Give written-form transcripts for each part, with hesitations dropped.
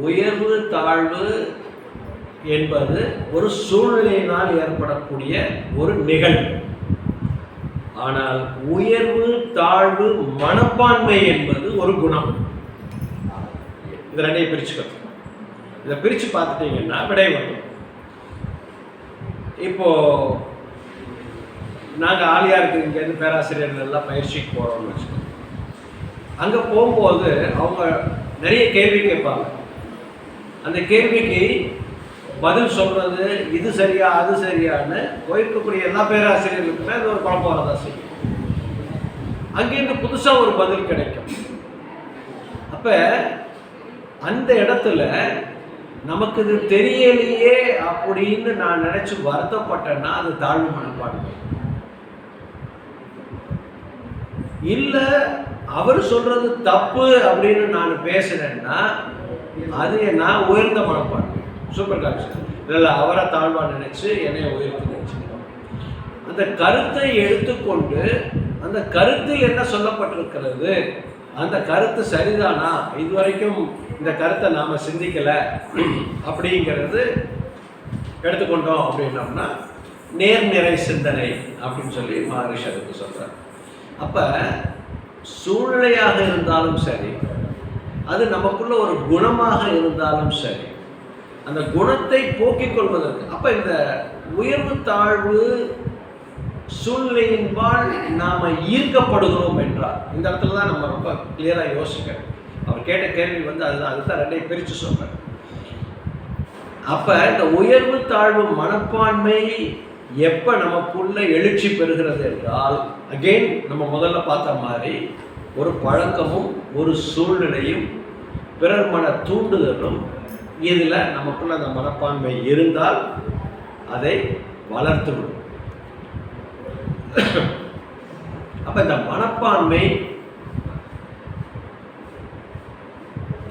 உயர்வு தாழ்வு என்பது ஒரு சூழ்நிலையினால் ஏற்படக்கூடிய ஒரு நிகழ்வு. ஆனால் உயர்வு தாழ்வு மனப்பான்மை என்பது ஒரு குணம். இது ரெண்டையும் பிரிச்சுக்கணும். இதை பிரித்து பார்த்துட்டீங்கன்னா விடை வரும். இப்போ நாங்கள் ஆலியாருக்கு இங்கேருந்து பேராசிரியர்கள் எல்லாம் பயிற்சிக்கு போகிறோம்னு வச்சுக்கோங்க. அங்கே போகும்போது அவங்க நிறைய கேள்வி கேட்பாங்க. அந்த கேள்விக்கு பதில் சொல்கிறது இது சரியா அது சரியான்னு போயிருக்கக்கூடிய எல்லா பேராசிரியர்களுக்குமே அது ஒரு குழப்பம் வரதான் செய்யும். அங்கேருந்து புதுசாக ஒரு பதில் கிடைக்கும். அப்போ அந்த இடத்துல நமக்கு இது தெரியலையே அப்படின்னு நான் நினச்சி வருத்தப்பட்டேன்னா அது தாழ்வு மனப்பான்மை. இல்லை அவர் சொல்கிறது தப்பு அப்படின்னு நான் பேசுகிறேன்னா அது நான் உயர்ந்த மனப்பான்மை. Super concept. இல்லை அவரை தாழ்வாக நினச்சி என்னை உயர்த்தி நினச்சிக்கிறோம். அந்த கருத்தை எடுத்துக்கொண்டு அந்த கருத்தில் என்ன சொல்லப்பட்டிருக்கிறது, அந்த கருத்து சரிதானா, இதுவரைக்கும் இந்த கருத்தை நாம் சிந்திக்கலை அப்படிங்கிறது எடுத்துக்கொண்டோம் அப்படின்னோம்னா நேர்நிறை சிந்தனை அப்படின்னு சொல்லி மகரிஷி அதுக்கு சொல்கிறார். அப்போ சூழ்நிலையாக இருந்தாலும் சரி, அது நமக்குள்ள ஒரு குணமாக இருந்தாலும் சரி, அந்த குணத்தை போக்கிக் கொள்வதற்கு அப்போ இந்த உயர்வு தாழ்வு சூழ்நிலையின்பால் நாம் ஈர்க்கப்படுகிறோம் என்றால் இந்த இடத்துல தான் நம்ம ரொம்ப கிளியராக யோசிக்கணும். அவர் கேட்ட கேள்வி அதுதான் ரெண்டையும் பிரித்து சொல்கிறேன். அப்போ இந்த உயர்வு தாழ்வு மனப்பான்மை எப்போ நமக்குள்ள எழுச்சி பெறுகிறது என்றால், அகெயின் நம்ம முதல்ல பார்த்த மாதிரி ஒரு பழக்கமும் ஒரு சூழ்நிலையும் பிறர் மன தூண்டுதலும் இதில் நமக்குள்ள அந்த மனப்பான்மை இருந்தால் அதை வளர்த்துவிடும். அப்ப இந்த மனப்பான்மை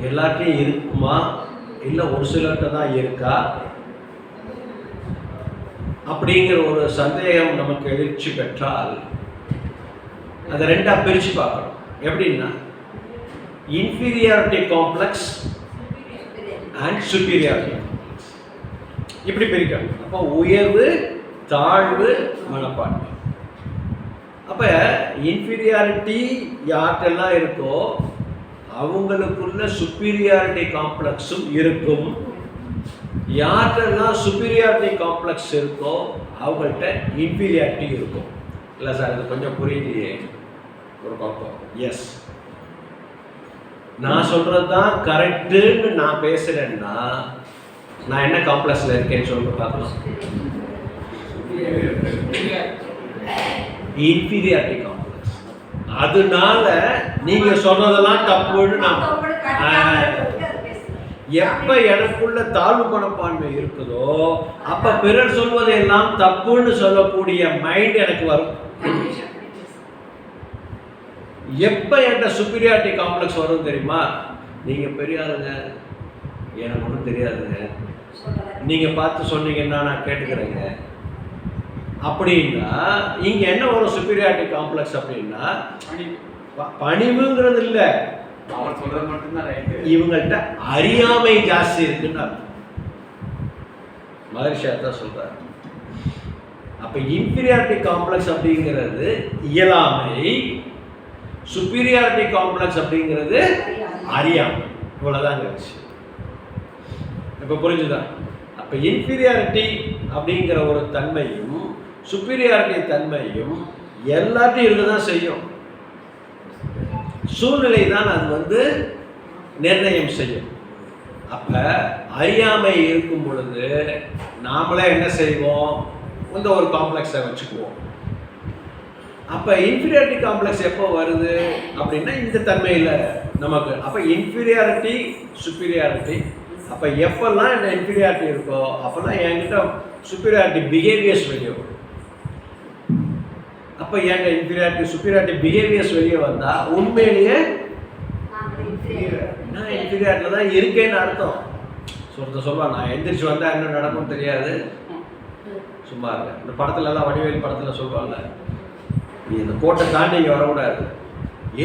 எல்லாத்தையும் இருக்குமா, இல்லை ஒரு சிலர்கிட்ட தான் இருக்கா அப்படிங்கிற ஒரு சந்தேகம் நமக்கு எழுச்சி பெற்றால் அதை ரெண்டா பிரிச்சு பார்க்கணும். எப்படின்னா inferiority complex and superiority complex இப்படி பிரிக்கணும். அப்போ உயர்வு தாழ்வு மனப்பான்மை. அப்போ இன்ஃபீரியாரிட்டி யார்கிட்டெல்லாம் இருக்கோ அவங்களுக்குள்ள சுப்பீரியாரிட்டி காம்ப்ளெக்ஸும் இருக்கும். யார்கிட்டெல்லாம் சுப்பீரியாரிட்டி காம்ப்ளெக்ஸ் இருக்கோ அவங்கள்ட்ட இன்ஃபீரியாரிட்டி இருக்கும். இல்லை சார் இது கொஞ்சம் புரியலையே, ஒரு பார்ப்போம். எஸ், நான் சொல்கிறது தான் கரெக்டுன்னு நான் பேசுகிறேன்னா நான் என்ன காம்ப்ளெக்ஸில் இருக்கேன்னு சொல்லிட்டு பார்க்கலாம். Inferiority complex. அதனால நீங்கள் சொன்னதெல்லாம் தப்புன்னு நான் எப்போ எனக்குள்ள தாழ்வு மனப்பான்மை இருக்குதோ அப்போ பிறர் சொல்வதெல்லாம் தப்புன்னு சொல்லக்கூடிய மைண்ட் எனக்கு வரும். எப்போ என்கிட்ட சுப்பீரியாரிட்டி காம்ப்ளெக்ஸ் வரும் தெரியுமா? நீங்கள் பெரிய ஆளுங்க, எனக்கு ஒன்றும் தெரியாதுங்க, நீங்கள் பார்த்து சொன்னீங்கன்னா நான் கேட்டுக்கிறேங்க அப்படின்னா இங்கே என்ன வரும்? சுப்பீரியாரிட்டி காம்ப்ளெக்ஸ் அப்படின்னா பணிவுங்கிறது இல்லை, அவர் சொல்றது மட்டும்தான் இவங்கள்ட்ட அறியாமை ஜாஸ்தி இருக்குன்னு அர்த்தம். மகரிஷி தான் சொல்றாரு. அப்ப இன்ஃபீரியாரிட்டி காம்ப்ளெக்ஸ் அப்படிங்கிறது இயலாமை, சுப்பீரியாரிட்டி காம்ப்ளெக்ஸ் அப்படிங்கிறது அறியாமை. இவ்வளவுதாங்க விஷயம். இப்ப புரிஞ்சுதான்? அப்ப இன்ஃபீரியாரிட்டி அப்படிங்கிற ஒரு தன்மையும் சுப்பீரியாரிட்டி தன்மையும் எல்லாத்தையும் இருக்கதான் செய்யும். சூழ்நிலை தான் அது நிர்ணயம் செய்யும். அப்ப அறியாமை இருக்கும் பொழுது நாமளே என்ன செய்வோம்? இந்த ஒரு காம்ப்ளெக்ஸை வச்சுக்குவோம். அப்ப இன்ஃபீரியாரிட்டி காம்ப்ளெக்ஸ் எப்போ வருது அப்படின்னா இந்த தன்மையில் நமக்கு. அப்ப இன்ஃபீரியாரிட்டி சுப்பீரியாரிட்டி. அப்ப எப்பெல்லாம் இந்த இன்ஃபீரியாரிட்டி இருக்கோ அப்பெல்லாம் என்கிட்ட சுப்பீரியாரிட்டி பிஹேவியர்ஸ் வெளியே வரும். அப்போ என்கிட்ட இன்ஃபீரியாரிட்டி சுப்பீரியாரிட்டி பிஹேவியர்ஸ் வெளியே வந்தால் உண்மையிலேயே நான் இன்ஃபீரியாரிட்டியில் தான் இருக்கேன்னு அர்த்தம். சொல்லுவான், நான் எந்திரிச்சு வந்தால் என்ன நடக்கும்னு தெரியாது, சும்மா இருக்க. இந்த படத்துலலாம் வடிவேல் படத்தில் சொல்லுவாங்க, நீ இந்த கோட்டை தாண்டி இங்கே வரக்கூடாது.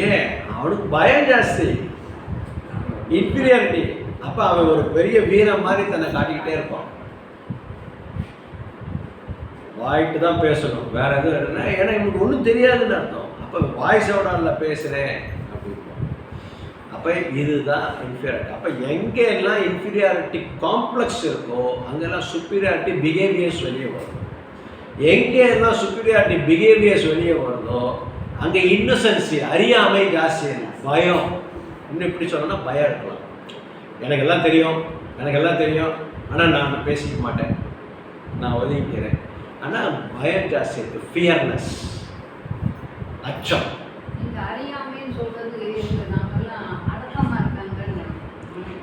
ஏன்? அவனுக்கு பயம் ஜாஸ்தி, இன்ஃபீரியாரிட்டி. அப்போ அவன் ஒரு பெரிய வீரன் மாதிரி தன்னை காட்டிக்கிட்டே இருப்பான். வாய்ட்டு தான் பேசணும், வேற எதுவும் இல்லைன்னா, ஏன்னா இவனுக்கு ஒன்றும் தெரியாதுன்னு அர்த்தம். அப்போ வாய்ஸோட நான் பேசுகிறேன் அப்படின்னு. அப்போ இதுதான் இன்ஃபீரியாரிட்டி. அப்போ எங்கெல்லாம் இன்ஃபீரியாரிட்டி காம்ப்ளெக்ஸ் இருக்கோ அங்கெல்லாம் சுப்பீரியாரிட்டி பிஹேவியர்ஸ் வெளியே வரும். எங்கெல்லாம் சுப்பீரியாரிட்டி பிஹேவியர்ஸ் வெளியே வருதோ அங்கே இன்னசென்சி, அறியாமை ஜாஸ்தி இருக்கும். பயம், இன்னும் இப்படி சொல்லணும்னா பயம் இருக்கலாம். எனக்கு எல்லாம் தெரியும், எனக்கு எல்லாம் தெரியும், ஆனால் நான் பேசிக்க மாட்டேன், நான் ஒதுங்கிக்கிறேன். ஆனால் பயம் ஜாஸ்தி இருக்குது. ஃபியர்னஸ், அச்சம்.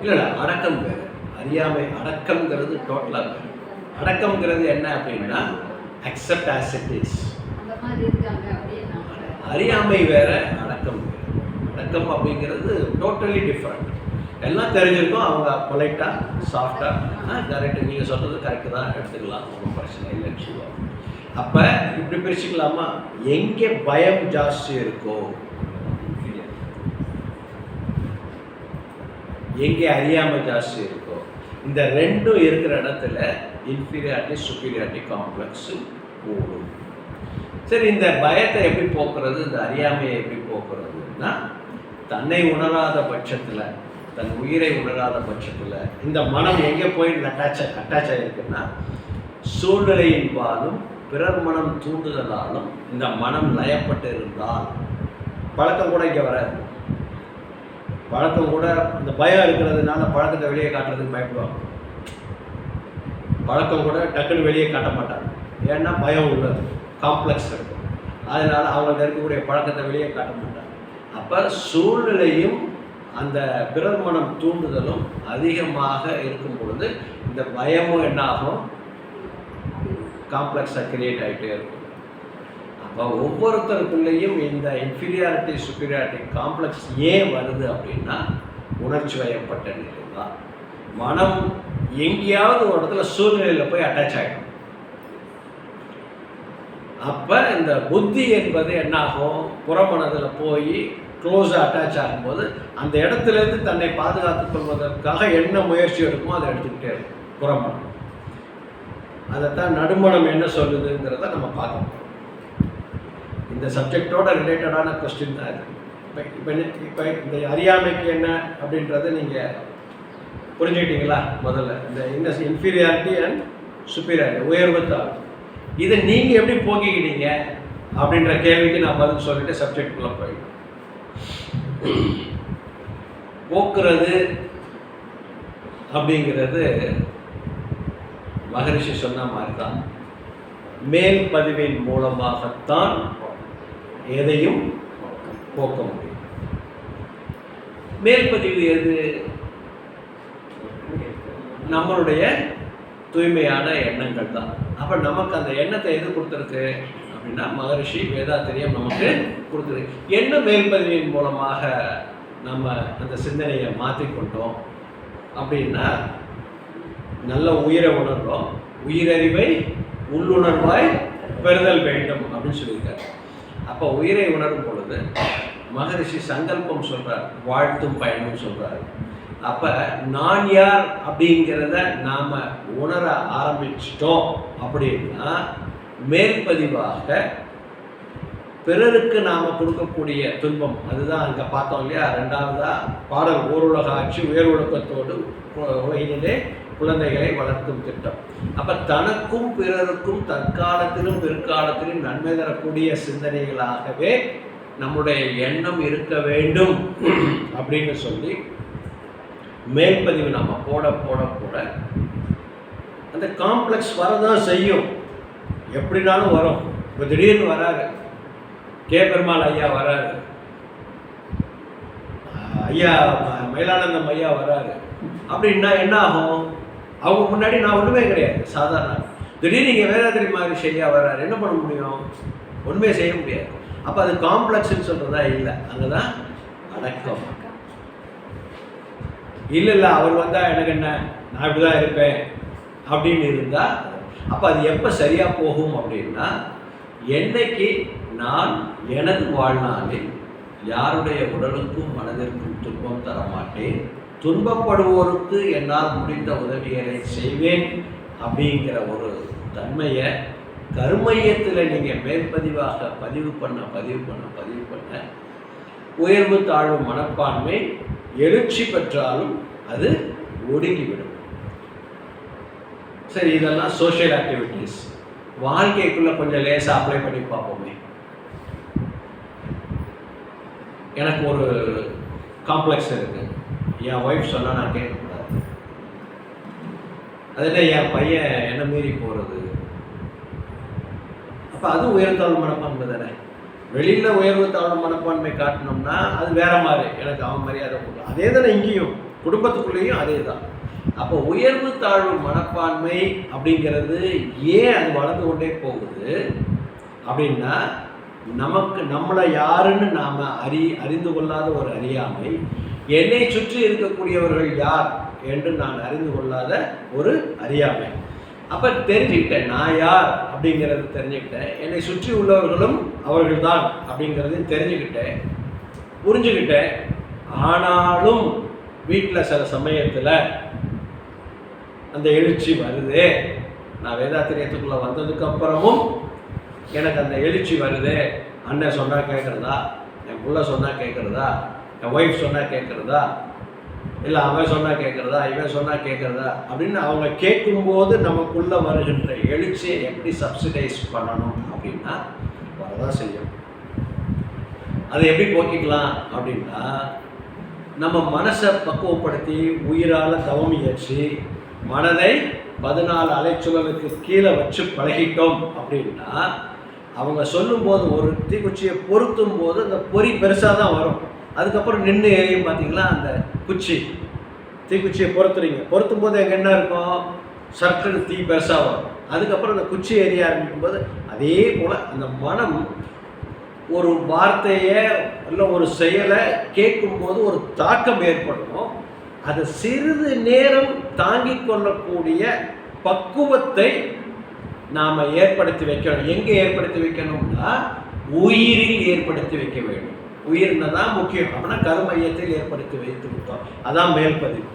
இல்லை அடக்கம் வேறு, அறியாமை. அடக்கம்ங்கிறது டோட்டலாக வேறு. அடக்கம்ங்கிறது என்ன அப்படின்னா அக்செப்ட் ஆஸ் இட் இஸ். அறியாமை வேற, அடக்கம் வேறு. அடக்கம் அப்படிங்கிறது டோட்டலி டிஃப்ரெண்ட். எல்லாம் தெரிஞ்சிருக்கும், அவங்க பொலைட்டாக சாஃப்டாக கரெக்டு, நீங்கள் சொல்கிறது கரெக்டு தான், எடுத்துக்கலாம், ஒன்றும் பிரச்சனை இல்லைன்னு சொல்லுவாங்க. அப்போ இப்படி பிரிச்சுக்கலாமா? எங்கே பயம் ஜாஸ்தி இருக்கோ, எங்கே அறியாமை ஜாஸ்தி இருக்கோ, இந்த ரெண்டும் இருக்கிற இடத்துல இன்ஃபீரியாரிட்டி சுப்பீரியாரிட்டி காம்ப்ளெக்ஸ் கூடும். சரி, இந்த பயத்தை எப்படி போக்குறது, இந்த அறியாமையை எப்படி போக்குறதுன்னா, தன்னை உணராத பட்சத்தில், தன் உயிரை உணராத பட்சத்தில் இந்த மனம் எங்கே போய் அட்டாச் ஆகிருக்குன்னா, சூழ்நிலையின்பாலும் பிறர் மனம் தூண்டுதலாலும் இந்த மனம் லயப்பட்டு இருந்தால், பழக்கம் கூட இங்கே வராது. பழக்கம் கூட இந்த பயம் இருக்கிறதுனால பழக்கத்தை வெளியே காட்டுறதுக்கு பயப்படுவாங்க. பழக்கம் கூட டக்குன்னு வெளியே காட்ட மாட்டாங்க, ஏன்னா பயம் உள்ளது, காம்ப்ளெக்ஸ் இருக்கும். அதனால் அவங்களுக்கு இருக்கக்கூடிய பழக்கத்தை வெளியே காட்ட மாட்டாங்க. அப்போ சூழ்நிலையும் அந்த பிறர் மனம் தூண்டுதலும் அதிகமாக இருக்கும் பொழுது இந்த பயமும் என்ன ஆகும், காம்ப்ளெக்ஸாக கிரியேட் ஆகிட்டே இருக்கும். அப்போ ஒவ்வொருத்தருக்குள்ளேயும் இந்த இன்ஃபீரியாரிட்டி சுப்பீரியாரிட்டி காம்ப்ளெக்ஸ் ஏன் வருது அப்படின்னா, உணர்ச்சி வயப்பட்ட நிலை தான். மனம் எங்கேயாவது ஒரு இடத்துல சூழ்நிலையில் போய் அட்டாச் ஆகிடும். அப்போ இந்த புத்தி என்பது என்னாகும், புறமனதில் போய் க்ளோஸாக அட்டாச் ஆகும்போது அந்த இடத்துலேருந்து தன்னை பாதுகாத்துக் கொள்வதற்காக என்ன முயற்சி எடுக்குமோ அதை எடுத்துக்கிட்டே இருக்கும் புறமனம். அதைத்தான் நடுமனம் என்ன சொல்லுதுங்கிறத நம்ம பார்க்கணும். இந்த சப்ஜெக்டோட ரிலேட்டடான கொஸ்டின் தான் இது. இப்போ இந்த அறியாமைக்கு என்ன அப்படின்றத நீங்கள் புரிஞ்சுக்கிட்டீங்களா? முதல்ல இந்த இன்ஃபீரியாரிட்டி அண்ட் சுப்பீரியாரிட்டி, உயர்வு தாழ்வு, இதை நீங்கள் எப்படி போக்கிக்கிட்டீங்க அப்படின்ற கேள்விக்கு நான் பதில் சொல்லிட்டு சப்ஜெக்டுக்குள்ளே போயிடுவேன். போக்குறது அப்படிங்கிறது மகரிஷி சொன்ன மாதிரி தான். மேல் பதிவின் மூலமாகத்தான் எதையும் போக்க முடியும். மேல் பதிவு எது? நம்மளுடைய தூய்மையான எண்ணங்கள் தான். அப்போ நமக்கு அந்த எண்ணத்தை எது கொடுத்துருக்கு அப்படின்னா, மகரிஷி வேதாத்திரியம் நமக்கு கொடுத்துருக்கு. எண்ண மேல்பதிவின் மூலமாக நம்ம அந்த சிந்தனையை மாற்றிக்கொண்டோம் அப்படின்னா நல்ல உயிரை உணர்றோம். உயிரறிவை உள்ளுணர்வாய் பெறுதல் வேண்டும் அப்படின்னு சொல்லியிருக்காரு. அப்போ உயிரை உணரும் பொழுது மகரிஷி சங்கல்பம் சொல்கிறார், வாழ்த்தும் பயணம் சொல்கிறார். அப்போ நான் யார் அப்படிங்கிறத நாம் உணர ஆரம்பிச்சிட்டோம் அப்படின்னா, மேல்பதிவாக பிறருக்கு நாம் கொடுக்கக்கூடிய துன்பம், அதுதான் அங்கே பார்த்தோம் இல்லையா? ரெண்டாவதாக பாடல், ஓருலக ஆட்சி உயர் ஒழுக்கத்தோடு உலகிலே குழந்தைகளை வளர்க்கும் திட்டம். அப்போ தனக்கும் பிறருக்கும் தற்காலத்திலும் பிற்காலத்திலும் நன்மை தரக்கூடிய சிந்தனைகளாகவே நம்முடைய எண்ணம் இருக்க வேண்டும் அப்படின்னு சொல்லி மேல்பதிவு நம்ம போட போட போட அந்த காம்ப்ளெக்ஸ் வரதான் செய்யும். எப்படினாலும் வரும். இப்போ திடீர்னு வராரு, கே பெருமாள் ஐயா வராரு, ஐயா மயிலானந்தம் ஐயா வராரு அப்படின்னா என்ன ஆகும்? அவங்க முன்னாடி நான் ஒன்றுமே கிடையாது, சாதாரண. திடீர்னு நீங்கள் வேதாத்திரி மகரிஷி ஐயா வராரு, என்ன பண்ண முடியும்? ஒன்றுமே செய்ய முடியாது. அப்போ அது காம்ப்ளெக்ஸ்ன்னு சொல்கிறதா? இல்லை, அங்கே தான் அடக்கம். இல்லை அவர் வந்தால் எனக்கு என்ன, நான் இப்படி தான் இருப்பேன் அப்படின்னு இருந்தால், அப்போ அது எப்போ சரியாக போகும் அப்படின்னா, என்னைக்கு நான் எனது வாழ்நாளில் யாருடைய உடலுக்கும் மனதிற்கும் துன்பம் தரமாட்டேன், துன்பப்படுவோருக்கு என்னால் முடிந்த உதவிகளை செய்வேன் அப்படிங்கிற ஒரு தன்மையை கருமையத்தில் நீங்கள் மேற்பதிவாக பதிவு பண்ண உயர்வு தாழ்வு மனப்பான்மை எழுச்சி பெற்றாலும் அது ஒடுங்கிவிடும். சரி, இதெல்லாம் சோஷியல் ஆக்டிவிட்டீஸ். வாழ்க்கைக்குள்ள கொஞ்சம் லேசாக அப்ளை பண்ணி பார்ப்போமே. எனக்கு ஒரு காம்ப்ளெக்ஸ் இருக்கு. என் ஒய்ஃப் சொன்னால் நான் கேட்கக்கூடாது. அதில் என் பையன் என்ன மீறி போகிறது. அப்போ அதுவும் உயர்த்தாழ்வு மனப்பான்மை தானே. வெளியில் உயர்வு தாழ்வு மனப்பான்மை காட்டினோம்னா அது வேற மாதிரி, எனக்கு அவன் மரியாதை கொடுக்கும். அதே தானே இங்கேயும் குடும்பத்துக்குள்ளேயும் அதே தான். அப்போ உயர்வு தாழ்வு மனப்பான்மை அப்படிங்கிறது ஏன் அது வளர்ந்து கொண்டே போகுது அப்படின்னா, நம்மளை யாருன்னு நாம் அறிந்து கொள்ளாத ஒரு அறியாமை, என்னை சுற்றி இருக்கக்கூடியவர்கள் யார் என்று நான் அறிந்து கொள்ளாத ஒரு அறியாமை. அப்போ தெரிஞ்சுக்கிட்டேன், நான் யார் அப்படிங்கிறது தெரிஞ்சுக்கிட்டேன், என்னை சுற்றி உள்ளவர்களும் அவர்கள்தான் அப்படிங்கிறதையும் தெரிஞ்சுக்கிட்டேன், புரிஞ்சுக்கிட்டேன். ஆனாலும் வீட்டில் சில சமயத்தில் அந்த எழுச்சி வருது. நான் வேதாத்திரியத்துக்குள்ளே வந்ததுக்கு அப்புறமும் எனக்கு அந்த எழுச்சி வருது. அண்ணன் சொன்னால் கேட்குறதா, என் பிள்ளை சொன்னால் கேட்குறதா, என் ஒய்ஃப் சொன்னால் கேட்குறதா, இல்லை அவன் சொன்னால் கேட்குறதா, இவன் சொன்னால் கேட்குறதா அப்படின்னு அவங்க கேட்கும்போது நமக்குள்ளே வருகின்ற எழுச்சியை எப்படி சப்சிடைஸ் பண்ணணும் அப்படின்னா வரதான் செய்யும். அதை எப்படி போக்கிக்கலாம் அப்படின்னா, நம்ம மனசை பக்குவப்படுத்தி உயிரால் தவம் இயற்றி மனதை 14 அலைச்சுழலுக்கு கீழே வச்சு பழகிட்டோம் அப்படின்னா, அவங்க சொல்லும்போது ஒரு தீக்குச்சியை பொருத்தும் போது அந்த பொறி பெருசாக தான் வரும். அதுக்கப்புறம் நின்று ஏறியும் பார்த்தீங்களா, அந்த தீக்குச்சியை பொருத்தும் போது எங்கே என்ன இருக்கும், சர்க்குன்னு தீ பெருசாக வரும். அதுக்கப்புறம் அந்த குச்சி எரிய ஆரம்பிக்கும் போது அதே போல் அந்த மனம் ஒரு வார்த்தையை இல்லை ஒரு செயலை கேட்கும்போது ஒரு தாக்கம் ஏற்படும். அது சிறிது நேரம் தாங்கிக் கொள்ளக்கூடிய பக்குவத்தை நாம் ஏற்படுத்தி வைக்கணும். எங்கே ஏற்படுத்தி வைக்கணும்னா உயிரில் ஏற்படுத்தி வைக்க வேண்டும். உயிர்னா தான் முக்கியம். அப்படின்னா கருமையத்தில் ஏற்படுத்தி வைத்து விட்டோம், அதான் மேல்பதிவு.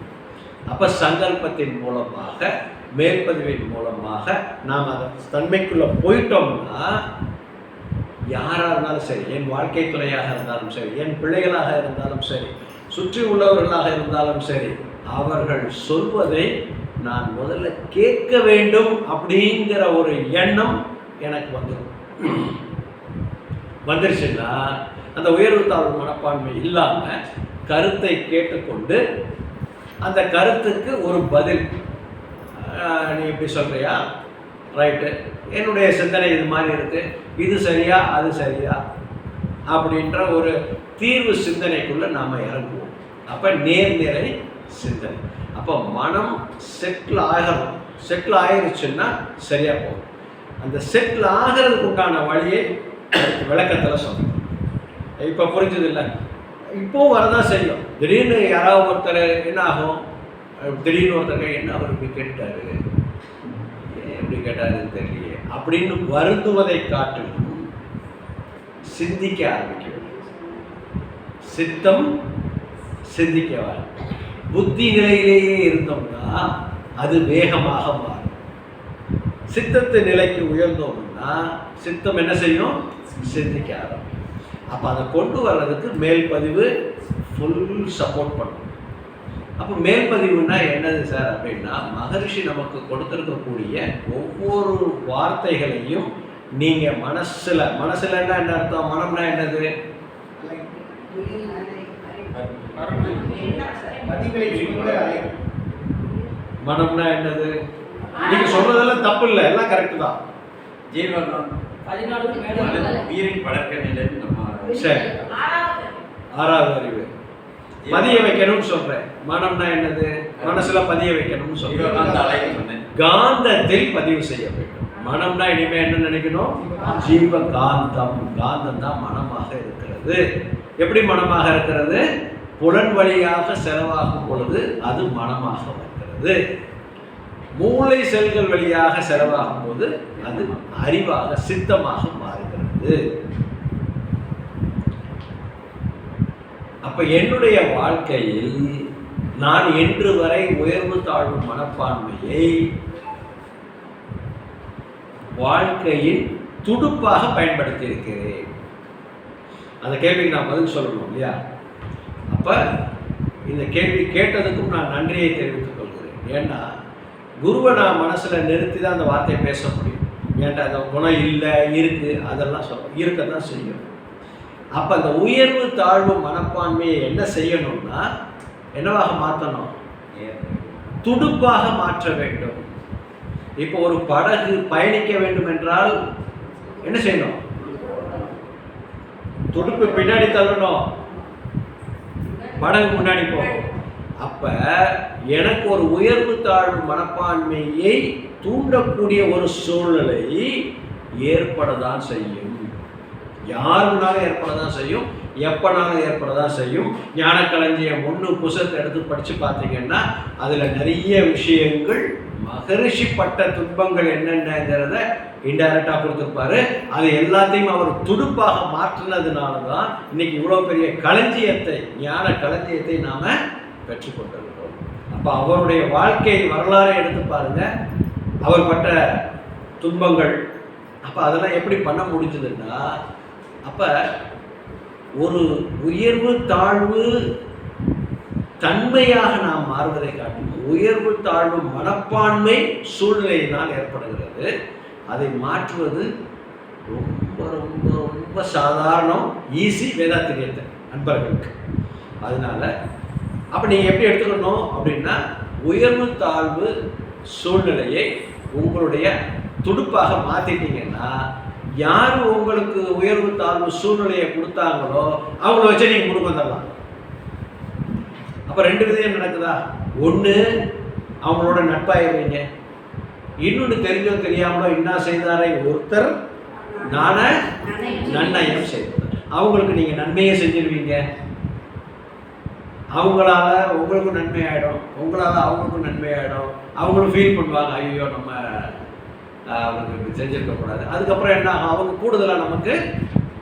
அப்போ சங்கல்பத்தின் மூலமாக மேல்பதிவின் மூலமாக நாம் அதை தன்மைக்குள்ளே போயிட்டோம்னா யாராக இருந்தாலும் சரி, என் வாழ்க்கை துணையாக இருந்தாலும் சரி, என் பிள்ளைகளாக இருந்தாலும் சரி, சுற்றி உள்ளவர்களாக இருந்தாலும் சரி, அவர்கள் சொல்வதை நான் முதல்ல கேட்க வேண்டும் அப்படிங்கிற ஒரு எண்ணம் எனக்கு வந்துருச்சுன்னா அந்த உயர்வு தாழ்வு மனப்பான்மை இல்லாமல் கருத்தை கேட்டுக்கொண்டு அந்த கருத்துக்கு ஒரு பதில், நீ இப்படி சொல்கிறியா, ரைட்டு, என்னுடைய சிந்தனை இது மாதிரி இருக்குது, இது சரியா அது சரியா அப்படின்ற ஒரு தீர்வு சிந்தனைக்குள்ளே நாம் இறங்குவோம். அப்போ நேர்நிறை சிந்தனை. அப்போ மனம் செட்டில் ஆகிருச்சுன்னா சரியாக போகும். அந்த செட்டில் ஆகிறதுக்கு உண்டான வழியை விளக்கத்தில் சொல்லணும். இப்போ புரிஞ்சது இல்லை, இப்போவும் வரதான் செய்யும். திடீர்னு யாராவது ஒருத்தர் என்ன ஆகும், திடீர்னு ஒருத்தர் என்ன அவர் இப்படி கேட்டார், எப்படி கேட்டாருன்னு தெரியலையே அப்படின்னு வருந்துவதை காட்டிலும் சிந்திக்க ஆரம்பிக்க வேண்டும். சித்தம் சிந்திக்க புத்தி நிலையிலேயே இருந்தோம்னா அது வேகமாக மாறும். சித்தத்து நிலைக்கு உயர்ந்தோம்னா சித்தம் என்ன செய்யும், சிந்திக்க ஆரம்பிக்கும். அப்போ அதை கொண்டு வர்றதுக்கு மேல்பதிவு ஃபுல் சப்போர்ட் பண்ணும். அப்போ மேல்பதிவுன்னா என்னது சார் அப்படின்னா, மகரிஷி நமக்கு கொடுத்துருக்கக்கூடிய ஒவ்வொரு வார்த்தைகளையும் நீங்கள் மனசில் என்ன அர்த்தம், மனம்னா என்னது, மனம்னா என்னது, நீங்க சொல்றதெல்லாம் தப்பு இல்லை, எல்லாம் கரெக்டு தான். உயிரின் பழக்க நிலை சரி, 6வது அறிவு பதிய வைக்கணும்னு சொல்றேன். மனம்னா என்னது, மனசுல பதிய வைக்கணும்னு சொல்றேன். காந்தத்தில் பதிவு செய்ய வேண்டும். மனம்னா இனிமே என்ன நினைக்கணும், ஜீவ காந்தம். காந்தம் தான் மனமாக இருக்கிறது. எப்படி மனமாக இருக்கிறது, புலன் வழியாக செலவாகும் பொழுது அது மனமாக இருக்கிறது. மூளை செல்கள் வழியாக செலவாகும் போது அது அறிவாக சித்தமாக மாறுகிறது. அப்ப என்னுடைய வாழ்க்கையில் நான் இன்று வரை உயர்வு தாழ்வு மனப்பான்மையை வாழ்க்கையில் துடுப்பாக பயன்படுத்தி இருக்கிறேன். அந்த கேள்விக்கு நான் பதில் சொல்லணும் இல்லையா? அப்ப இந்த கேள்வி கேட்டதுக்கும் நான் நன்றியை தெரிவித்துக் கொள்கிறேன். ஏன்னா குருவை நான் மனசுல நிறுத்தி தான் அந்த வார்த்தையை பேச முடியும். ஏன்டா அந்த குணம் இல்லை இருக்கு அதெல்லாம் இருக்கத்தான் செய்யும். அப்ப அந்த உயர்வு தாழ்வு மனப்பான்மையை என்ன செய்யணும்னா என்னவாக மாற்றணும்? துடுப்பாக மாற்ற வேண்டும். இப்போ ஒரு படகு பயணிக்க வேண்டும் என்றால் என்ன செய்யணும்? துடுப்பு பின்னாடி தள்ளணும், படகு முன்னாடி போகும். அப்ப எனக்கு ஒரு உயர்வு தாழ்வு மனப்பான்மையை தூண்டக்கூடிய ஒரு சூழ்நிலை ஏற்படதான் செய்யும். யாருனாலும் ஏற்படதான் செய்யும், எப்பனாலும் ஏற்படதான் செய்யும். ஞானக்களஞ்சியம் 1 புத்தகத்தை எடுத்து படித்து பார்த்தீங்கன்னா அதில் நிறைய விஷயங்கள் மகரிஷி பட்ட துன்பங்கள் என்னென்னங்கிறத இன்டைரக்டாக கொடுத்துருப்பாரு. அது எல்லாத்தையும் அவர் துடுப்பாக மாற்றினதுனால தான் இன்னைக்கு இவ்வளோ பெரிய களஞ்சியத்தை, ஞான களஞ்சியத்தை நாம் பெற்றுக்கொண்டிருக்கிறோம். அப்போ அவருடைய வாழ்க்கை வரலாறை எடுத்து பாருங்க, அவர் பட்ட துன்பங்கள். அப்போ அதெல்லாம் எப்படி பண்ண முடிஞ்சதுன்னா, அப்போ ஒரு உயர்வு தாழ்வு தன்மையாக நாம் மாறுவதை காட்டும் உயர்வு தாழ்வு மனப்பான்மை சூழ்நிலையினால் ஏற்படுகிறது. அதை மாற்றுவது ரொம்ப ரொம்ப ரொம்ப சாதாரணம், ஈஸி வேதாத்திரியத்தை அன்பர்களுக்கு. அதனால அப்போ நீங்கள் எப்படி எடுத்துக்கணும் அப்படின்னா, உயர்வு தாழ்வு சூழ்நிலையை உங்களுடைய துடுப்பாக மாற்றிட்டீங்கன்னா, யார் உங்களுக்கு உயர்வு தாழ்வு சூழ்நிலையை கொடுத்தாங்களோ அவங்கள வச்சு நீங்கள் முன்னுக்கு வந்துடலாம். அப்போ 2 விதம் நடக்குதா? ஒன்று அவங்களோட நட்பாயிருவீங்க, இன்னொன்று தெரிஞ்சோ தெரியாமலோ இன்னா செய்தாரை ஒருத்தர் நன்னயம் செய்தார், அவங்களுக்கு நீங்கள் நன்மையை செஞ்சிருவீங்க. அவங்களால உங்களுக்கும் நன்மை ஆகிடும், உங்களால் அவங்களுக்கும் நன்மை ஆகிடும். அவங்களும் ஃபீல் பண்ணுவாங்க, ஐயோ நம்ம அவங்களுக்கு இப்படி செஞ்சிருக்கக்கூடாது. அதுக்கப்புறம் என்ன ஆகும்? அவங்க கூடுதலாக நமக்கு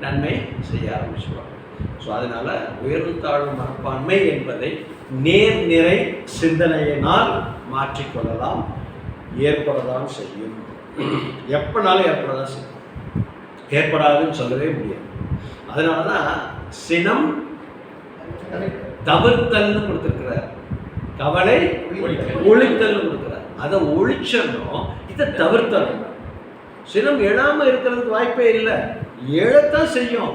நன்மை செய்ய ஆரம்பிச்சுடுவாங்க. ஸோ அதனால் உயர்வு தாழ்வு மனப்பான்மை என்பதை நேர்நிறை சிந்தனையினால் மாற்றிக்கொள்ளலாம். ஏற்படதான் செய்யும், எப்பனாலும் ஏற்படதான் செய்யும், ஏற்படாதுன்னு சொல்லவே முடியாது. அதனால தான் சினம் தவிர்த்தல்னு கொடுத்துருக்கிறார், கவலை ஒழித்தல்னு கொடுக்குறார். அதை ஒழிச்சணும், இதை தவிர்த்தணும். சினம் எழாமல் இருக்கிறதுக்கு வாய்ப்பே இல்லை, எழத்தான் செய்யும்.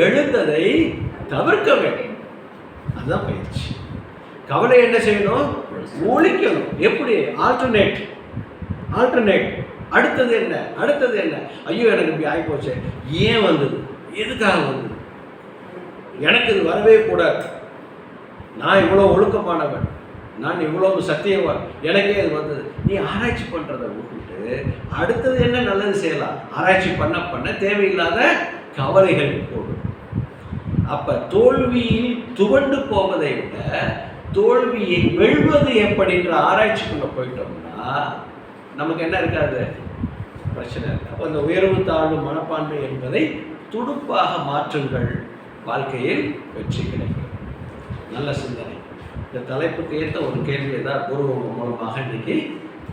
எழுந்ததை தவிர்க்க வேண்டும், அதுதான் பயிற்சி. கவலை என்ன செய்யணும்? ஒழிக்கணும். எப்படி? ஆல்டர்னேட். அடுத்தது என்ன? ஐயோ எனக்கு இப்படி ஆகிப்போச்சு, ஏன் வந்தது, எதுக்காக வந்தது, எனக்கு இது வரவே கூடாது, நான் இவ்வளோ ஒழுக்கமானவன், நான் இவ்வளவு சத்தியவான், எனக்கே இது வந்தது. நீ ஆராய்ச்சி பண்ணுறதை விட்டுட்டு அடுத்தது என்ன நல்லது செய்யலாம், ஆராய்ச்சி பண்ண தேவையில்லாத கவலைகள் போடும். அப்போ தோல்வியில் துவண்டு போவதை விட தோல்வியை வெல்வது எப்படின்ற ஆராய்ச்சிக்குள்ளே போயிட்டோம்னா நமக்கு என்ன இருக்காது, பிரச்சனை இருக்கு. அப்போ அந்த உயர்வு தாழ்வு மனப்பான்மை என்பதை துடுப்பாக மாற்றுங்கள், வாழ்க்கையில் வெற்றி கிடைக்கும். நல்ல சிந்தனை. இந்த தலைப்புக்கு ஏற்ற ஒரு கேள்வியை தான் குரு மூலமாக இன்னைக்கு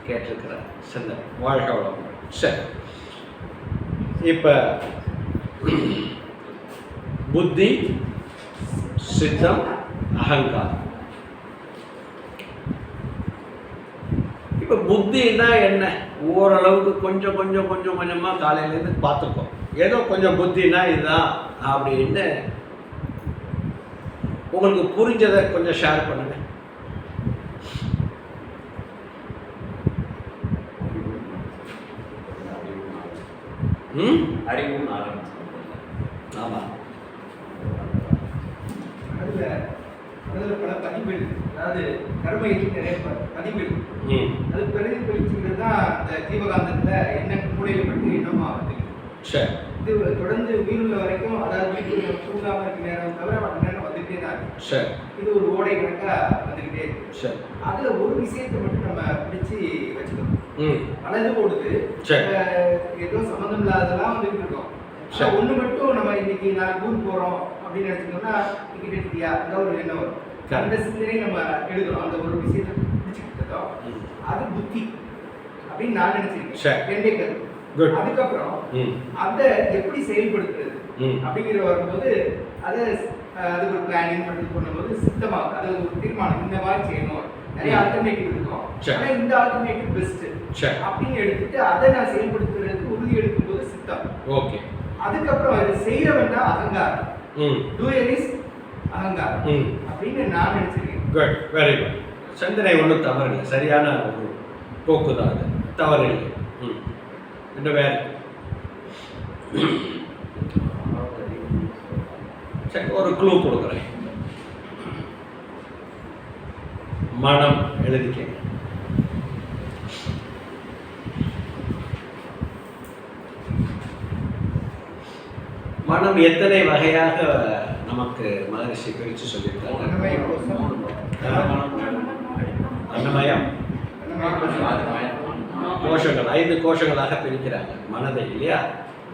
கேட்டிருக்கிறார். சிந்தனை. வாழ்க வளமுடன். சரி, இப்போ புத்தி, சித்தம், அகங்காரம். இப்போ புத்தின்னா என்ன? ஓரளவுக்கு கொஞ்சம் கொஞ்சமாக காலையிலேருந்து பார்த்துருக்கோம். ஏதோ கொஞ்சம் புத்தினா இதுதான் அப்படின்னு உங்களுக்கு புரிஞ்சதை கொஞ்சம் ஷேர் பண்ணுங்க. அறிவும் ஆரம்பிச்சு. ஆமாம், அதில் பல பதிவுகள், அதாவது கர்மயிற்கு நிறைய பதிவுகள், அது பிரதிபலிச்சுங்கிறது தான் அந்த ஜீவகாந்தத்தில் என்ன மூலையில் மட்டும் எண்ணமாக வந்து இது தொடர்ந்து உயிருள்ள வரைக்கும், அதாவது வீட்டு தூங்காமல் இருக்க நேரம் தவிர மற்ற நேரம் வந்துகிட்டே தான் இருக்கு. இது ஒரு ஓடை கணக்காக வந்துக்கிட்டே இருக்கு. அதில் ஒரு விஷயத்தை மட்டும் நம்ம பிடிச்சி வச்சுக்கணும். வலது ஓடுது, ஏதோ சம்மந்தம் இல்லாததெல்லாம் வந்துட்டு இருக்கோம். ஒன்று மட்டும் நம்ம இன்னைக்கு 4 ஊர் போகிறோம் அப்படின்னு எடுத்துக்கோம்னா டிக்கெட் எடுத்தியா, ஏதாவது ஒரு எண்ணம் வரும். அந்த சிந்தனை நம்ம எழுதுறோம், அந்த ஒரு விஷயத்தை பிடிச்சிக்கிட்டதோ அது புத்தி அப்படின்னு நான் நினைச்சிருக்கேன். என்னுடைய கருத்து. அதுக்கப்புறம் அதை எப்படி செயல்படுத்துறது அப்படிங்கிற வரும்போது அதை அதுக்கு ஒரு பிளானிங் பண்ணும்போது சித்தமாக அது ஒரு தீர்மானம் இந்த மாதிரி செய்யணும். நிறைய ஆல்டர்னேட்டிவ் இருக்கும், ஆனா இந்த ஆல்டர்னேட்டிவ் பெஸ்ட் அப்படின்னு எடுத்துட்டு அதை நான் செயல்படுத்துறதுக்கு உறுதி எடுக்கும்போது சித்தம். ஓகே. அதுக்கப்புறம் அது செய்யறவன் தான் அகங்காரம், டூயர் இஸ் அகங்காரம் அப்படின்னு நான் நினைச்சிருக்கேன். Good, very good. சிந்தனை ஒன்றும் தவறு இல்லை, சரியான ஒரு போக்கு தான் அது, தவறு இல்லை. இன்னும் வேற சரி, ஒரு க்ளூ கொடுக்குறேன். மனம் எழுதிக்க. மனம் எத்தனை வகையாக நமக்கு மகரிஷி பிரித்து சொல்லியிருக்காங்க? அன்னமயம் கோஷங்கள், 5 கோஷங்களாக பிரிக்கிறாங்க மனதை, இல்லையா?